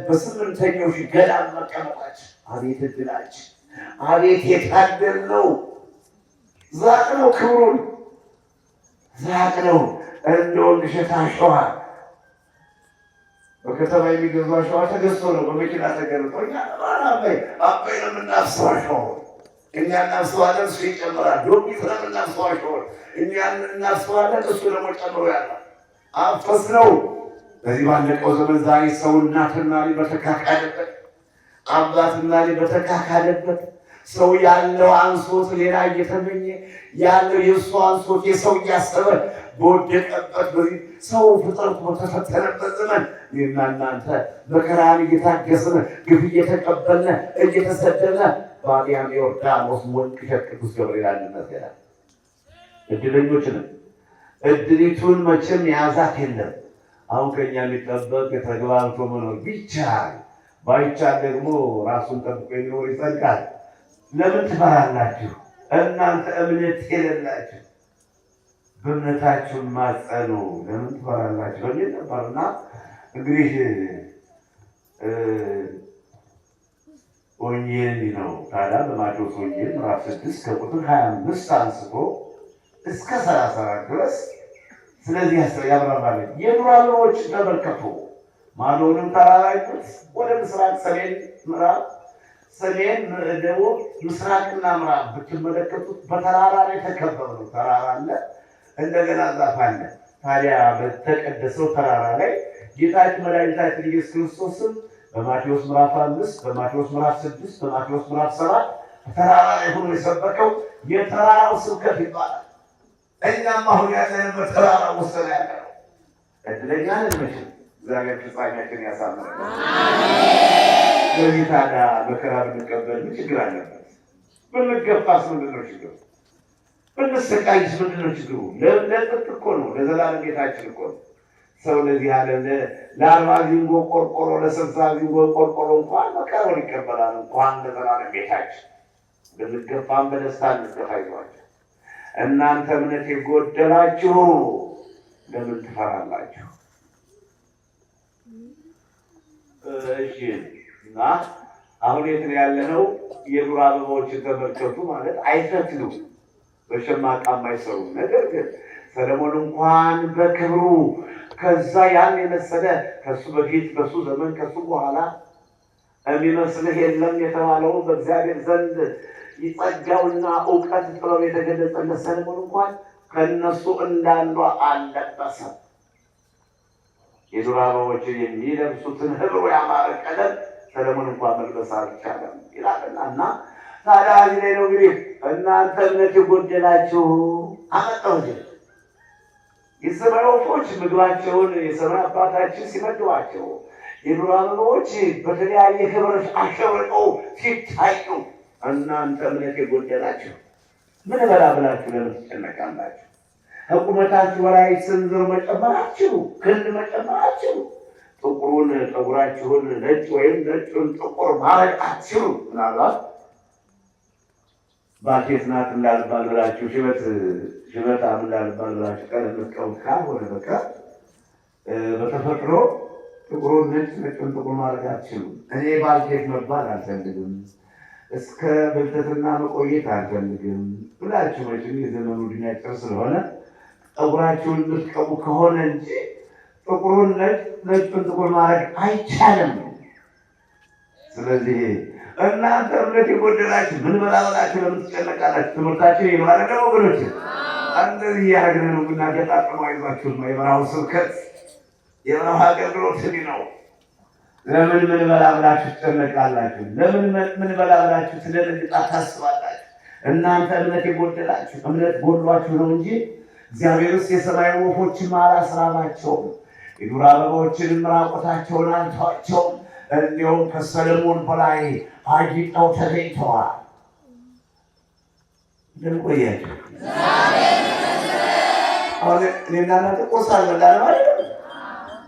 በስምንተኛው ሺህ ገዳም መቀመጣችን አቤት እድላችን! አቤት የታደልነው! ዛቅ ነው ክብሩን፣ ዛቅ ነው። እንደ ወንድ እሸት አሸዋ በከተማ የሚገዙ አሸዋ ተገዝቶ ነው በመኪና ተገርጦ እኛ አባይ ነው የምናፍሰው አሸዋ እኛ እናፍሰዋለን፣ እሱ ይጨምራል። ዶቢት ነው የምናፍሰው አሸዋ እኛ እናፍሰዋለን፣ እሱ ደግሞ ጨምሮ ያለ አፈስ ነው። በዚህ ባለቀው ዘመን ዛሬ ሰው እናትና ልጅ በተካካለበት፣ አባትና ልጅ በተካካለበት፣ ሰው ያለው አንሶት ሌላ እየተመኘ ያለው የእሱ አንሶት የሰው እያሰበ በወደቀበት በዚህ ሰው ፍጥረቱ በተፈተነበት ዘመን እኔና እናንተ መከራን እየታገስን ግፍ እየተቀበልን እየተሰደነ ባዲያም ዮርዳኖስ ወንቅ እሸት ቅዱስ ገብርኤል አንድነት ይላል። እድለኞች ነን። እድሪቱን መቼም የያዛት የለም። አሁን ከኛ የሚጠበቅ የተግባብቶ መኖር ቢቻል፣ ባይቻል ደግሞ ራሱን ጠብቆ የሚኖር ይጸድቃል። ለምን ትፈራላችሁ እናንተ እምነት የሌላችሁ? በእምነታችሁን ማጸኑ ለምን ትፈራላችሁ በሚል ነበርና እንግዲህ ወንጌል ነው ታዲያ በማቴዎስ ወንጌል ምዕራፍ 6 ከቁጥር 25 አንስቶ እስከ 34 ድረስ ስለዚህ ያብራራል። የዱር አበቦችን ተመልከቱ። ማዶንም ተራራ ይቱት ወደ ምስራቅ፣ ሰሜን፣ ምዕራብ፣ ሰሜን፣ ደቡብ፣ ምስራቅና ምዕራብ ብትመለከቱት በተራራ ላይ ተከበበ ነው። ተራራ አለ፣ እንደገና ዛፍ አለ። ታዲያ በተቀደሰው ተራራ ላይ ጌታችን መድኃኒታችን ኢየሱስ ክርስቶስም በማቴዎስ ምዕራፍ 5 በማቴዎስ ምዕራፍ 6 በማቴዎስ ምዕራፍ 7 ተራራ ላይ ሆኖ የሰበከው የተራራው ስብከት ይባላል። እኛም አሁን ያለንበት ተራራ ውስጥ ነው ያለነው። እድለኛ ነን መቼም እግዚአብሔር ፍጻሜያችንን ያሳምረን። ስለዚህ ታዲያ መከራ ብንቀበል ምን ችግር አለበት? ብንገፋስ ምንድን ነው ችግሩ? ብንሰቃይስ ምንድን ነው ችግሩ? ለጽድቅ እኮ ነው፣ ለዘላለም ቤታችን እኮ ነው። ሰው ለዚህ ዓለም ለ40 ዚንጎ ቆርቆሮ ለ60 ዚንጎ ቆርቆሮ እንኳን መከራውን ይቀበላል፣ እንኳን ለዘላለም ቤታችን። ብንገፋም በደስታ እንገፋ ይዟቸው። እናንተ እምነት የጎደላችሁ ለምን ትፈራላችሁ? እሺ እና አሁን የት ነው ያለነው? የዱር አበባዎችን ተመልከቱ ማለት አይፈትሉም፣ በሸማቃም አይሰሩም። ነገር ግን ሰለሞን እንኳን በክብሩ ከዛ ያን የመሰለ ከሱ በፊት በሱ ዘመን ከሱ በኋላ የሚመስልህ የለም የተባለው በእግዚአብሔር ዘንድ ጸጋውና እውቀት ጥበብ የተገለጸለት ሰለሞን እንኳን ከነሱ እንዳንዷ አልለበሰም። የዱር አበቦችን የሚለብሱትን ህብሩ ያማረ ቀለም ሰለሞን እንኳን መልበስ አልቻለም ይላልና እና ታዲያ እዚህ ላይ ነው እንግዲህ እናንተ እምነት የጎደላችሁ አመጣው እንጂ የሰማይ ወፎች ምግባቸውን የሰማይ አባታችን ሲመግባቸው የዱር አበቦች በተለያየ ህብር አሸብርቀው ሲታዩ እናንተ እምነት የጎደላችሁ ምን በላ ብላችሁ ለምን ትጨነቃላችሁ? ከቁመታችሁ በላይ ስንዝር መጨመራችሁ፣ ክንድ መጨመራችሁ፣ ጥቁሩን ፀጉራችሁን ነጭ ወይም ነጩን ጥቁር ማድረጋችሁ ምናልባት ባልቴት ናት እንዳልባል ብላችሁ ሽበታም እንዳልባል ብላችሁ ቀለም የምትቀቡት ካልሆነ በቀር በተፈጥሮ ጥቁሩን ነጭ ነጩን ጥቁር ማድረጋችሁ። እኔ ባልቴት መባል አልፈልግም፣ እስከ ብልተትና መቆየት አልፈልግም ብላችሁ መቼም የዘመኑ ዕድሜ አጭር ስለሆነ ፀጉራችሁን የምትቀቡ ከሆነ እንጂ ጥቁሩን ነጩን ጥቁር ማድረግ አይቻልም። ስለዚህ እናንተ እምነት የጎደላችሁ ምን በላበላችሁ ለምን ትጨነቃላችሁ? ትምህርታችን የማረገ ወገኖች እንደዚህ እያደረግን ነው የምናገጣጥመው። አይዟችሁ ነው የበረሃው ስብከት የበረሃው አገልግሎት እንዲህ ነው። ለምን ምን በላብላችሁ ትጨነቃላችሁ? ለምን ምን በላብላችሁ ስለ ንግጣ ታስባላችሁ? እናንተ እምነት የጎደላችሁ እምነት ጎድሏችሁ ነው እንጂ እግዚአብሔርስ የሰማይ ወፎችን አላስራባቸውም፣ የዱር አበባዎችንም ራቆታቸውን አልተዋቸውም። እንዲሁም ከሰለሞን በላይ አጊጠው ተገኝተዋል። እንደምን ቆያችሁ? አሁን እኔና እናንተ ቁርስ አልበላን ማለት ነው።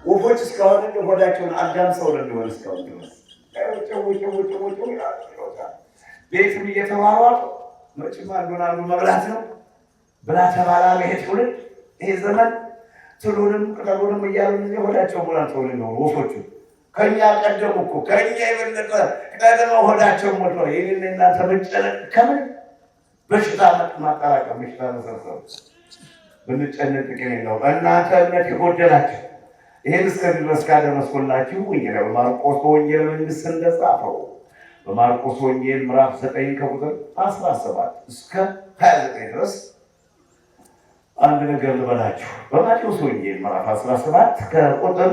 ወፎች እስካሁን ሆዳቸውን አዳምሰው እንደሆነ እስካሁን ድረስ ቤቱን እየተሯሯጡ መቼም አንዱ መብላት ነው ብላ ተባላ። ይሄ ትውልድ ይሄ ዘመን ትሉንም ቅጠሉንም እያሉ ሆዳቸው ሞላተው ነው ወፎቹ። ከኛ ቀደሙ እኮ ከኛ የበለጠ ቀደመው ሆዳቸው ሞልተው ይህን እናንተ መጨነቅ ከምን በሽታ ማጠራቀም በሽታ መሰብሰብ ብንጨነቅ ጥቅም የለውም። እናንተ እምነት የጎደላችሁ ይህን እስከድረስ ካደረስኩላችሁ ወንጌል በማርቆስ ወንጌል መንግስት እንደጻፈው በማርቆስ ወንጌል ምዕራፍ 9 ከቁጥር 17 እስከ 29 ድረስ አንድ ነገር ልበላችሁ። በማቴዎስ ወንጌል ምዕራፍ 17 ከቁጥር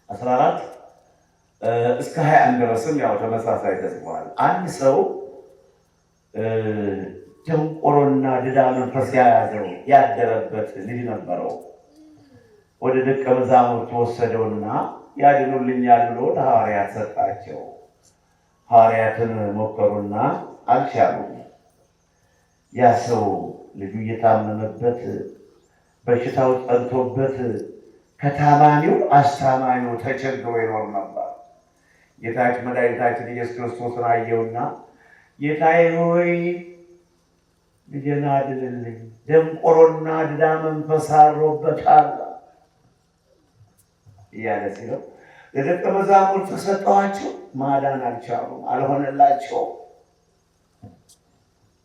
14 እስከ 21 ድረስም ያው ተመሳሳይ ተጽፏል። አንድ ሰው ደንቆሮና ድዳ መንፈስ ያያዘው ያደረበት ልጅ ነበረው። ወደ ደቀ መዛሙርቱ ወሰደውና ያድኑልኛል ብሎ ለሐዋርያት ሰጣቸው። ሐዋርያትን ሞከሩና አልቻሉም። ያ ሰው ልጁ እየታመመበት በሽታው ጸንቶበት ከታማሚው አስታማሚው ተቸግሮ ይኖር ነበር። ጌታችን መድኃኒታችን ኢየሱስ ክርስቶስን አየውና ጌታዬ ሆይ ልጄን አድንልኝ፣ ደንቆሮና ድዳ መንፈስ አድሮበታል እያለ ሲለው ለደቀ መዛሙርት ሰጠኋቸው፣ ማዳን አልቻሉም፣ አልሆነላቸውም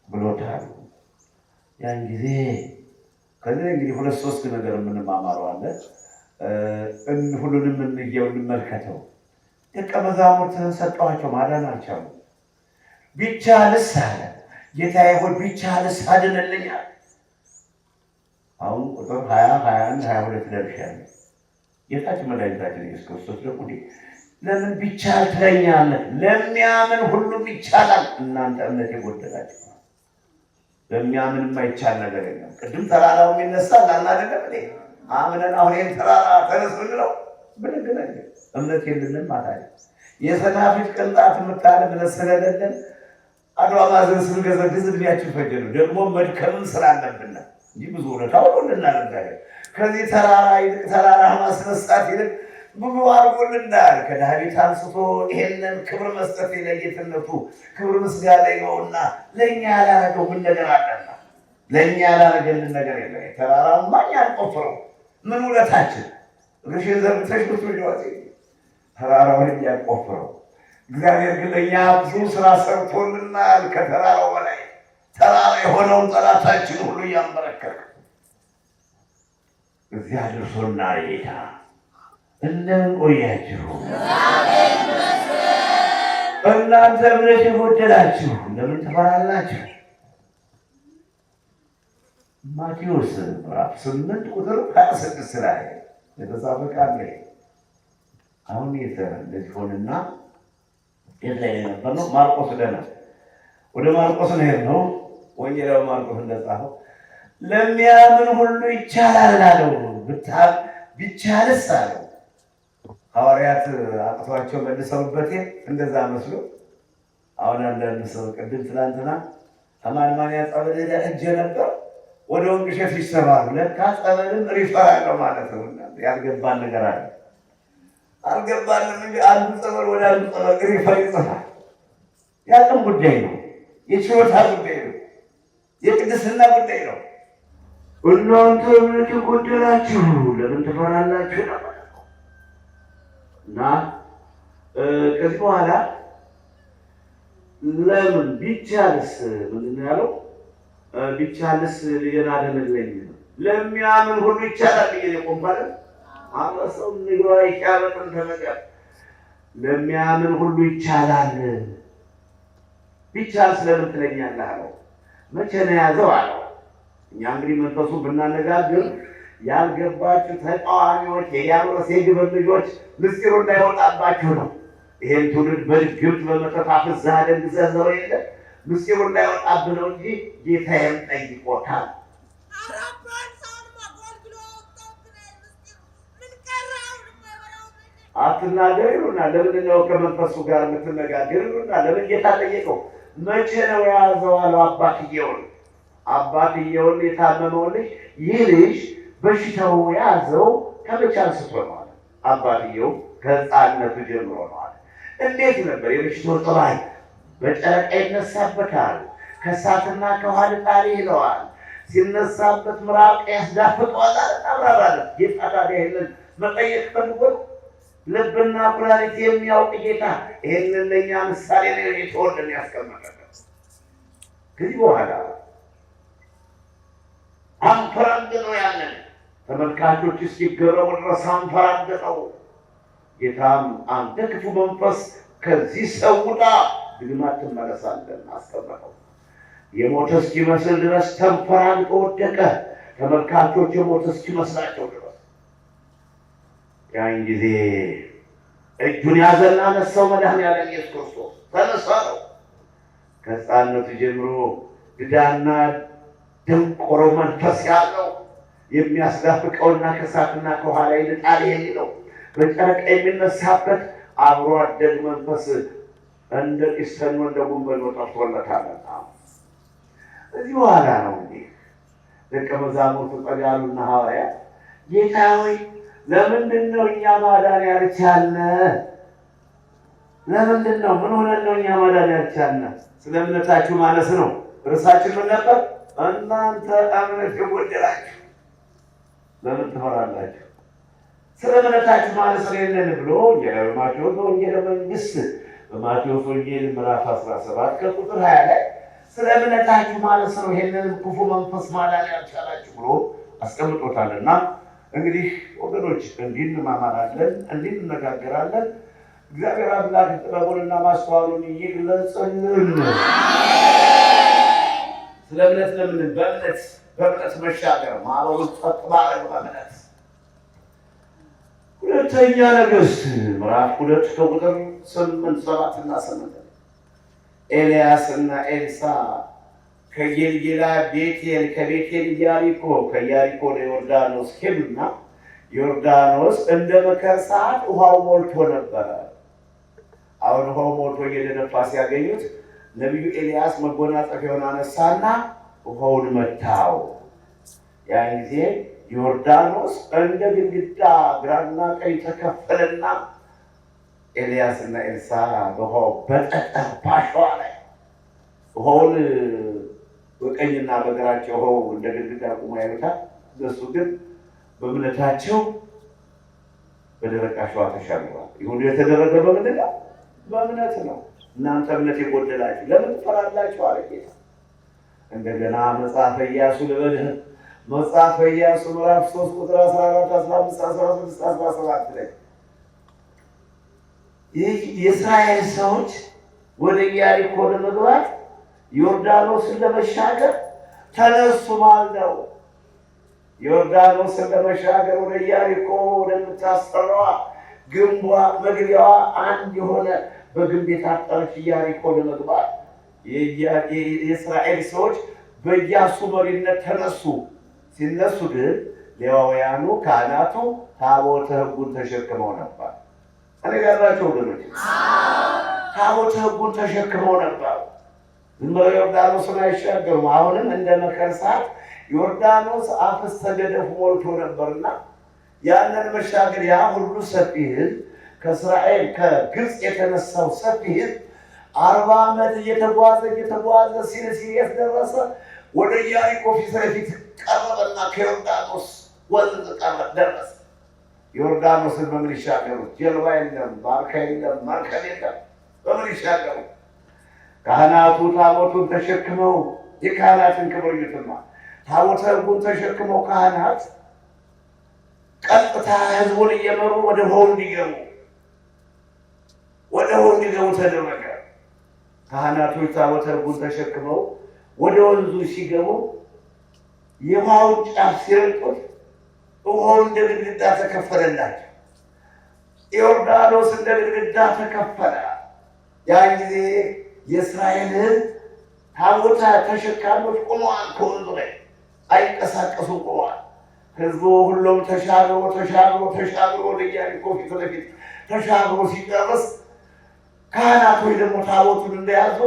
ብሎታል። ያን ጊዜ ከዚህ እንግዲህ 2-3 ነገር የምንማማረው አለ። ሁሉንም እንመልከተው። ደቀ መዛሙርትህን ሰጠኋቸው፣ ማዳን አልቻሉም። ቢቻልስ አለ ጌታዬ ሆይ ቢቻልስ አድንልኛል። አሁን ቁጥር 20፣ 21፣ 22 ደርሻለሁ። ጌታችን መድኃኒታችን ኢየሱስ ክርስቶስ ደግሞ ለምን ቢቻል ትለኛለህ? ለሚያምን ሁሉም ይቻላል። እናንተ እምነት የጎደላችሁ ለሚያምን የማይቻል ነገር የለም። ቅድም ተራራው የሚነሳል አናደለም እንዴ? አምነን አሁን ይህን ተራራ ተነስ ብንለው ብድግ ነገር እምነት የለንም ማለት የሰናፊት ቅንጣት የምታለ እምነት ስለሌለን አድዋ ማዘን ስንገዘግዝ እድሜያችን ፈጀ ነው። ደግሞ መድከምም ስላለብን እንጂ ብዙ እውነታ ሁሉ እናደርጋለን። ከዚህ ተራራ ይልቅ ተራራ ማስነሳት ይልቅ ብዙ አድርጎልናል። ከዳዊት አንስቶ ይሄንን ክብር መስጠት ለጌትነቱ ክብር ምስጋና ነውና ለእኛ ያላረገው ምን ነገር አለና? ለእኛ ያላረገልን ነገር የለም። ተራራማ እኛ አንቆፍረው ምን ውለታችን እግርሽን ዘርግተሽ ብትወጪ ተራራውን ያቆፍረው። እግዚአብሔር ግን ለእኛ ብዙ ስራ ሰርቶልናል። ከተራራው በላይ ተራራ የሆነውን ጠላታችን ሁሉ እያንበረከከ እዚያ ደርሶና ጌታ እንደምን ቆያችሁ? እናንተ እምነት የጎደላችሁ እንደምን ትፈራላችሁ? ማቴዎስ ምዕራፍ 8 ቁጥር 26 ላይ የተጻፈ ቃል ላይ አሁን እንደዚህ ሆነና የት ላይ ነበር ነው? ማርቆስ ደና ወደ ማርቆስ ነው ወንጌላዊ ማርቆስ እንደጻፈው ለሚያምን ሁሉ ይቻላል አለው። ቢቻልስ አለው። ሐዋርያት አቅቷቸው መልሰውበት እንደዛ መስሎ አሁን አንዳንድ ሰው ቅድም ትናንትና አማንማንያ ጸበል እጀ ነበር ወደ ወንቅሸት ይሰራሉ። ለካ ጸበልም ሪፈራል ነው ማለት ነው። ያልገባን ነገር አለ። አልገባንም እንጂ አንዱ ጸበል ወደ አንዱ ጸበል ሪፈር ይጽፋል። ያቅም ጉዳይ ነው። የችሎታ ጉዳይ ነው። የቅድስና ጉዳይ ነው። እናንተ እምነት የጎደላችሁ ለምን ትፈራላችሁ? እና ከዚህ በኋላ ለምን ቢቻልስ ምንድን ነው ያለው? ቢቻልስ ልጄን አድንልኝ ለሚያምን ሁሉ ይቻላል ብዬ ቆምባለ አመሰው ንግራ ይቻላል ተነገር ለሚያምን ሁሉ ይቻላል። ቢቻልስ ለምን ትለኛለህ አለው። መቼ ነው ያዘው አለው። እኛ እንግዲህ መንፈሱ ብናነጋግር ያልገባችሁ ተቃዋሚዎች የዲያብሎስ የግብር ልጆች ምስጢሩ እንዳይወጣባችሁ ነው። ይሄን ትውልድ በድግምት በመተፋፈስ ዛደን ዘዘው የለ ምስጢሩ እንዳይወጣብህ ነው እንጂ ጌታዬን ጠይቆታል። አትናገር ይሉናል። ለምንድን ነው ከመንፈሱ ጋር የምትነጋገር ይሉናል። ለምን ጌታ ጠየቀው? መቼ ነው የያዘው አለው አባትየውን የታመመውን ልጅ ይህ ልጅ በሽታው የያዘው ከመቼ አንስቶ ነው አለ። አባትየው ከሕፃንነቱ ጀምሮ ነው አለ። እንዴት ነበር የበሽታው ጠባይ? በጨረቃ ይነሳበታል፣ ከእሳትና ከውሃ ልጣሪ ይለዋል፣ ሲነሳበት ምራቅ ያስዳፍጠዋል አለ። አብራራለ ጌታ ታዲያ ይህንን መጠየቅ ፈልጎ ልብና ኩላሊት የሚያውቅ ጌታ ይህንን ለእኛ ምሳሌ ነው የተወልን ያስቀመጠበት። ከዚህ በኋላ አንፈራገጠው። ያንን ተመልካቾች እስኪገረሙ ድረስ አንፈራገጠው። ጌታም አንተ ክፉ መንፈስ ከዚህ ሰው ውጣ፣ ድግም አትመለሳለህ አስቀመጠው። የሞተ እስኪመስል ድረስ ተንፈራግጦ ወደቀ። ተመልካቾች የሞተ እስኪመስላቸው ድረስ ያን ጊዜ እጁን ያዘና አነሳው። መድኃኒዓለም ኢየሱስ ክርስቶስ ተነሳ ነው። ከሕፃንነቱ ጀምሮ ድዳና ደንቆሮ መንፈስ ያለው የሚያስዳፍቀውና ከእሳትና ከውሃ ላይ ልጣል የሚለው በጨረቃ የሚነሳበት አብሮ አደግ መንፈስ እንደ ቂስተኞ እንደ ጉንበኞ ጠፍቶለታል። እዚህ በኋላ ነው እንግዲህ ደቀ መዛሙርቱ ጠጋሉና ሐዋርያት ጌታ ሆይ ለምንድን ነው እኛ ማዳን ያልቻልነ? ለምንድን ነው? ምን ሆነን ነው እኛ ማዳን ያልቻልነ? ስለ እምነታችሁ ማነስ ነው። ርዕሳችን ምን ነበር? እናንተ እምነት የጎደላችሁ ለምን ትፈራላችሁ? ስለ እምነታችሁ ማነስ የለን ብሎ ማቴዎስ ወንጌል መንግስት በማቴዎስ ወንጌል ምዕራፍ 17 ከቁጥር 20 ላይ ስለ እምነታችሁ ማነስ ነው ይሄንን ክፉ መንፈስ ማዳን ያልቻላችሁ ብሎ አስቀምጦታልና እንግዲህ ወገኖች እንዲህ እንማማራለን፣ እንዲህ እንነጋገራለን። እግዚአብሔር አምላክ ጥበቡንና ማስተዋሉን ይግለጽልን። ስለ እምነት ለምን በእምነት መሻገር ማዕበሉን ጸጥ ማድረግ በእምነት ሁለተኛ ነገሥት ምዕራፍ 2 ከቁጥር 8 7 እና 8 ኤልያስ እና ኤልሳ ከጌልጌላ ቤቴል ከቤቴል ኢያሪኮ ከኢያሪኮ ወደ ዮርዳኖስ ሄዱና ዮርዳኖስ እንደ መከር ሰዓት ውሃው ሞልቶ ነበረ። አሁን ውሃው ሞልቶ እየደነፋ ሲያገኙት ነቢዩ ኤልያስ መጎናጸፊያውን አነሳና ውሃውን መታው። ያን ጊዜ ዮርዳኖስ እንደ ግድግዳ ግራና ቀኝ ተከፈለና ኤልያስና ኤልሳ በውሃው በጠጠር ባሸዋ ላይ ውሃውን በቀኝና በግራቸው ውሃው እንደ ግድግዳ ቁሞ ያዩታል። እነሱ ግን በእምነታቸው በደረቅ አሸዋ ተሻግረዋል። ይሁን የተደረገ በምንድን ነው? በእምነት ነው። እናንተ እምነት የጎደላችሁ ለምን ትፈራላችሁ? አለ ጌታ። እንደገና መጽሐፈ ኢያሱ ልበልህ። መጽሐፈ ኢያሱ ምዕራፍ 3 ቁጥር 14 15 16 17 ላይ የእስራኤል ሰዎች ወደ ኢያሪኮ ለመግባት ዮርዳኖስን ለመሻገር ተነሱ ማልደው። ዮርዳኖስን ለመሻገር ወደ ኢያሪኮ ወደምታስፈራዋ ግንቧ መግቢያዋ አንድ የሆነ በግንብ የታጠረች ኢያሪኮ ለመግባት የእስራኤል ሰዎች በኢያሱ መሪነት ተነሱ። ሲነሱ ግን ሌዋውያኑ ካህናቱ ታቦተ ሕጉን ተሸክመው ነበር። እኔ ጋራቸው ወገኖች ታቦተ ሕጉን ተሸክመው ነበር። ዝም ብለው ዮርዳኖስን አይሻገሩም። አሁንም እንደ መከር ሰዓት ዮርዳኖስ አፍስተ ገደፉ ሞልቶ ነበርና ያንን መሻገር ያ ሁሉ ሰፊ ሕዝብ ከእስራኤል ከግብፅ የተነሳው ሰፊ ሕዝብ 40 ዓመት እየተጓዘ ሲል ደረሰ። ወደ ኢያሪኮ ፊት ለፊት ቀረበና ከዮርዳኖስ ወንዝ ደረሰ። ዮርዳኖስን በምን ይሻገሩት? ጀልባ የለም፣ ባርካ የለም፣ መርከብ የለም። በምን ይሻገሩ? ካህናቱ ታቦቱን ተሸክመው የካህናትን ክብር ይትማ ታቦተ ሕጉን ተሸክመው ካህናት ቀጥታ ሕዝቡን እየመሩ ወደ ውሃው እንዲገቡ ተደረገ። ካህናቶች ታቦተ ሕጉን ተሸክመው ወደ ወንዙ ሲገቡ የውሃውን ጫፍ ሲረግጡት ውሃው እንደ ግድግዳ ተከፈለላቸው። ዮርዳኖስ እንደ ግድግዳ ተከፈለ። ያን ጊዜ የእስራኤል ሕዝብ ታቦተ ተሸካሚዎች ቆመዋል። ከወንዙ ላይ አይንቀሳቀሱ ቆመዋል። ሕዝቡ ሁሉም ተሻግሮ ወደ ኢያሪኮ ፊት ለፊት ተሻግሮ ሲጨርስ ካህናቶች ደግሞ ታቦቱን እንደያዙ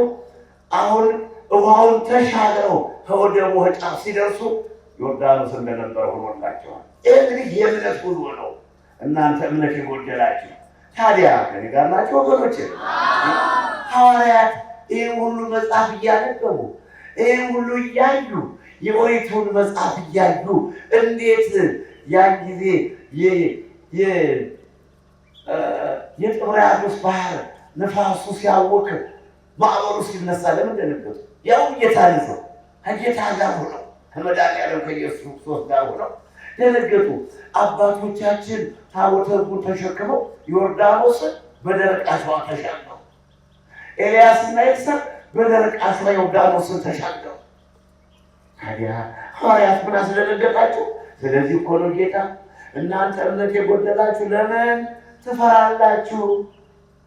አሁን ውሃውን ተሻግረው ከወደቡ ጫፍ ሲደርሱ ዮርዳኖስ እንደነበረ ሆኖላቸዋል። ይህ እንግዲህ የእምነት ጉዞ ነው። እናንተ እምነት የጎደላችሁ ታዲያ ከእኔ ጋር ናቸው ወገኖች? ሐዋርያት ይህን ሁሉ መጽሐፍ እያነበቡ ይህን ሁሉ እያዩ የኦሪቱን መጽሐፍ እያዩ እንዴት ያን ጊዜ የጥብርያዶስ ባህር ነፋሱ ሲያወክ ማዕበሉ ሲነሳ ለምን ደነገጡ? ያው ጌታ ይዘው ከጌታ ጋር ሆነው ከመድኃኒዓለም ከኢየሱስ ክርስቶስ ጋር ሆነው ደነገጡ። አባቶቻችን ታቦተ ሕጉን ተሸክመው ዮርዳኖስን በደረቅ አሸዋ ተሻግረው፣ ኤልያስና ኤልሳ በደረቅ አሸዋ ዮርዳኖስን ተሻግረው። ታዲያ ሐዋርያት ምን አስደነገጣቸው? ስለዚህ እኮ ነው ጌታ እናንተ እምነት የጎደላችሁ ለምን ትፈራላችሁ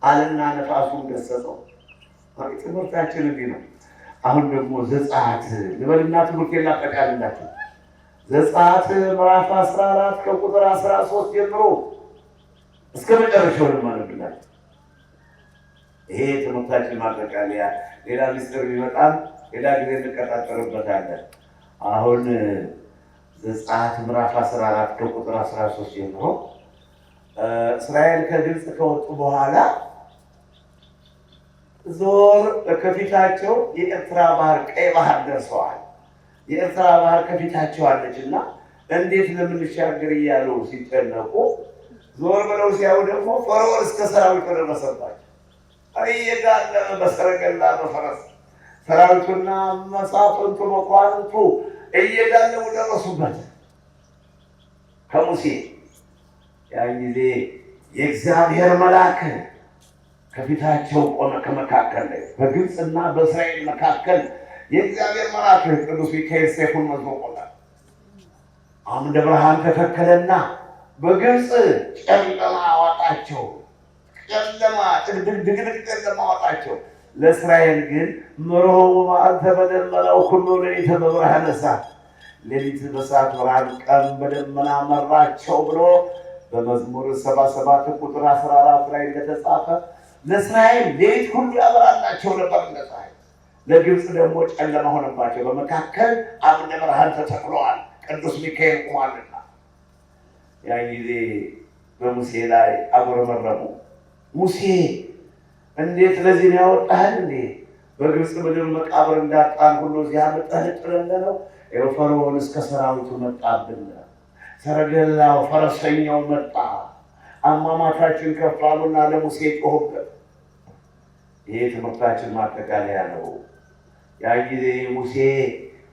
አለና ነፋሱን ገሰጸው። ትምህርታችን እንዲህ ነው። አሁን ደግሞ ዘጸአት ልበልና ትምህርት የላጠቃልላችሁ። ዘጸአት ምዕራፍ 14 ከቁጥር 13 ጀምሮ እስከ መጨረሻው ልማነብላችሁ። ይሄ ትምህርታችን ማጠቃለያ። ሌላ ምስጢር ቢመጣም ሌላ ጊዜ እንቀጣጠርበታለን። አሁን ዘጸአት ምዕራፍ 14 ከቁጥር 13 ጀምሮ እስራኤል ከግብፅ ከወጡ በኋላ ዞር ከፊታቸው የኤርትራ ባህር ቀይ ባህር ደርሰዋል። የኤርትራ ባህር ከፊታቸው አለችና እንዴት ለምንሻገር እያሉ ሲጨነቁ ዞር ብለው ሲያዩ ደግሞ ፈርዖን እስከ ሰራዊቱ ደረሰባቸው። እየጋለበ በሰረገላ በፈረስ ሰራዊቱና መሳፍንቱ መኳንንቱ እየጋለቡ ደረሱበት ከሙሴ። ያን ጊዜ የእግዚአብሔር መልአክ ከፊታቸው ቆመ። ከመካከል ላይ በግብፅና በእስራኤል መካከል የእግዚአብሔር መልአክ ቅዱስ ሚካኤል ሰይፉን መዞ ቆመ። አምደ ብርሃን ተተከለና በግብፅ ጨለማ አዋጣቸው። ጨለማ ድቅድቅ ጨለማ አዋጣቸው። ለእስራኤል ግን ምርሆ መዓልተ በደመናው ሁሉ ሌሊት በብርሃነ እሳት፣ ሌሊት በእሳት ብርሃን ቀን በደመና መራቸው ብሎ በመዝሙር 77 ቁጥር 14 ላይ እንደተጻፈ ለእስራኤል ሌሊት ሁሉ ያበራላቸው ነበር እንደ ፀሐይ፣ ለግብፅ ደግሞ ጨለማ ሆነባቸው። በመካከል አምደ ብርሃን ተተክለዋል፣ ቅዱስ ሚካኤል ቆሟልና። ያን ጊዜ በሙሴ ላይ አጉረመረሙ። ሙሴ እንዴት ለዚህ ነው ያወጣህን እንዴ? በግብፅ ምድር መቃብር እንዳጣን ሁሉ እዚህ አመጣህ ጥለህ ነው? ይኸው ፈርዖን እስከ ሰራዊቱ መጣብን፣ ሰረገላው ፈረሰኛው መጣ፣ አሟሟታችን ከፍ አሉና ለሙሴ ጮኹበት። ይሄ ትምህርታችን ማጠቃለያ ነው። ያን ጊዜ ሙሴ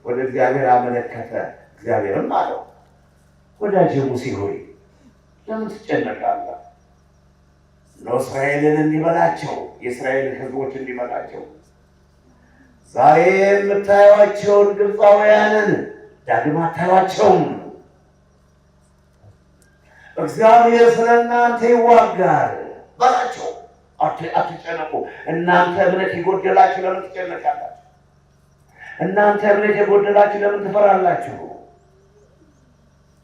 ወደ እግዚአብሔር አመለከተ። እግዚአብሔርም አለው ወዳጄ ሙሴ ሆይ ለምን ትጨነቃለህ? እስራኤልን እንዲበላቸው የእስራኤልን ሕዝቦች እንዲበላቸው ዛሬ የምታዩዋቸውን ግብፃውያንን ዳግም አታዩዋቸውም። እግዚአብሔር ስለ እናንተ ይዋጋል በላቸው። አትጨነቁ። እናንተ እምነት የጎደላችሁ ለምን ትጨነቃላችሁ? እናንተ እምነት የጎደላችሁ ለምን ትፈራላችሁ?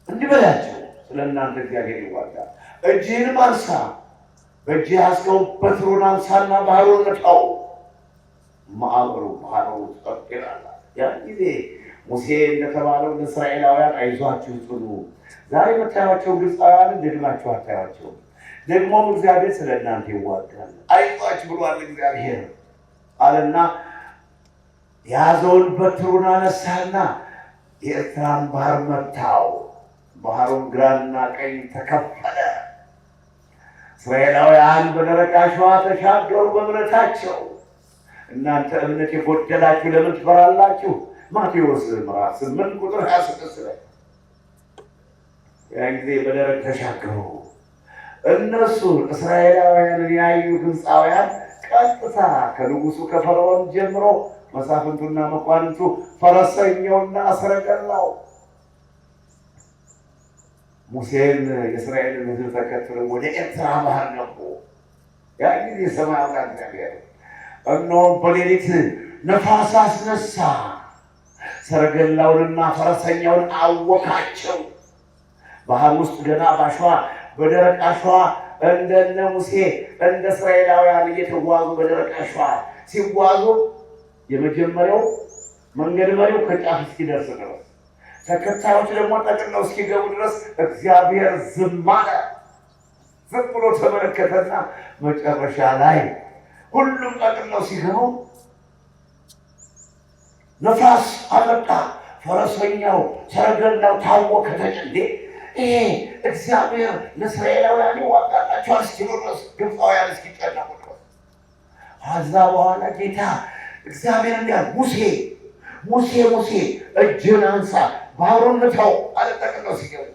እንዲህ በላቸው፣ ስለ እናንተ እግዚአብሔር ይዋጋል። እጅህንም አንሳ፣ በእጅህ ያዝከውን በትሩን አንሳና ባህሩን ንታው፣ ማዕበሉ ባህሩ ጸጥ ይላል። ያን ጊዜ ሙሴ እንደተባለው ለእስራኤላውያን አይዟችሁ ጽኑ፣ ዛሬ የምታዩዋቸው ግብፃውያንን ደግማችሁ አታዩዋቸውም፣ ደግሞም እግዚአብሔር ስለ እናንተ ይዋጋል፣ አይዟችሁ ብሏል እግዚአብሔር አለና የያዘውን በትሩን አነሳና የኤርትራን ባህር መታው። ባህሩን ግራና ቀኝ ተከፈለ። እስራኤላውያን በደረቅ አሸዋ ተሻገሩ በእምነታቸው። እናንተ እምነት የጎደላችሁ ለምን ትፈራላችሁ? ማቴዎስ ምዕራፍ 8 ቁጥር 26 ላይ ያን ጊዜ በደረቅ ተሻገሩ። እነሱ እስራኤላውያንን ያዩ ግብፃውያን ቀጥታ ከንጉሱ ከፈርዖን ጀምሮ መሳፍንቱና መኳንንቱ፣ ፈረሰኛውና ሰረገላው ሙሴን የእስራኤልን ሕዝብ ተከትለው ወደ ኤርትራ ባህር ገቡ። ያን ጊዜ ሰማይ አምላክ እግዚአብሔር እነሆ በሌሊት ነፋስ አስነሳ፣ ሰረገላውንና ፈረሰኛውን አወካቸው። ባህር ውስጥ ገና ባሸዋ በደረቅ አሸዋ እንደነ ሙሴ እንደ እስራኤላውያን እየተጓዙ በደረቅ አሸዋ ሲጓዙ የመጀመሪያው መንገድ መሪው ከጫፍ እስኪደርስ ድረስ፣ ተከታዮች ደግሞ ጠቅልለው እስኪገቡ ድረስ እግዚአብሔር ዝም አለ። ዝም ብሎ ተመለከተና መጨረሻ ላይ ሁሉም ጠቅልለው ሲገቡ ነፋስ አመጣ። ፈረሰኛው ሰረገላው ታወከ፣ ተጨንዴ ይሄ እግዚአብሔር ለእስራኤላውያን ይዋጋላቸዋል እስኪሉ ድረስ ግብፃውያን እስኪጨነቁ ድረስ። ከዛ በኋላ ጌታ እግዚአብሔር እንዲያል ሙሴ ሙሴ ሙሴ እጅን አንሳ ባህሩን ምታው አለ። ጠቅልለው ሲገቡ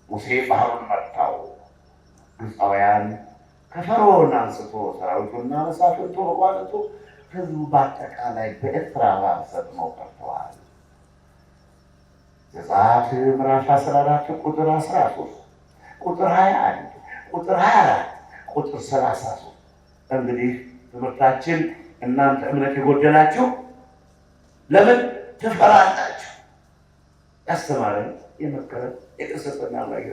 ሙሴ ባህሩን መታው። ግብፃውያን ከፈርዖን አንስቶ ሰራዊቱና መሳፍንቱ መኳንንቱ ሕዝቡ በአጠቃላይ በኤርትራ ባህር ሰጥመው ቀርተዋል። ዘጸአት ምዕራፍ 14 ቁጥር 13 ቁጥር 21 ቁጥር 24 ቁጥር 33። እንግዲህ ትምህርታችን እናንተ እምነት የጎደላችሁ ለምን ትፈራላችሁ? ያስተማረን የመከረን የቀሰጸና ላይ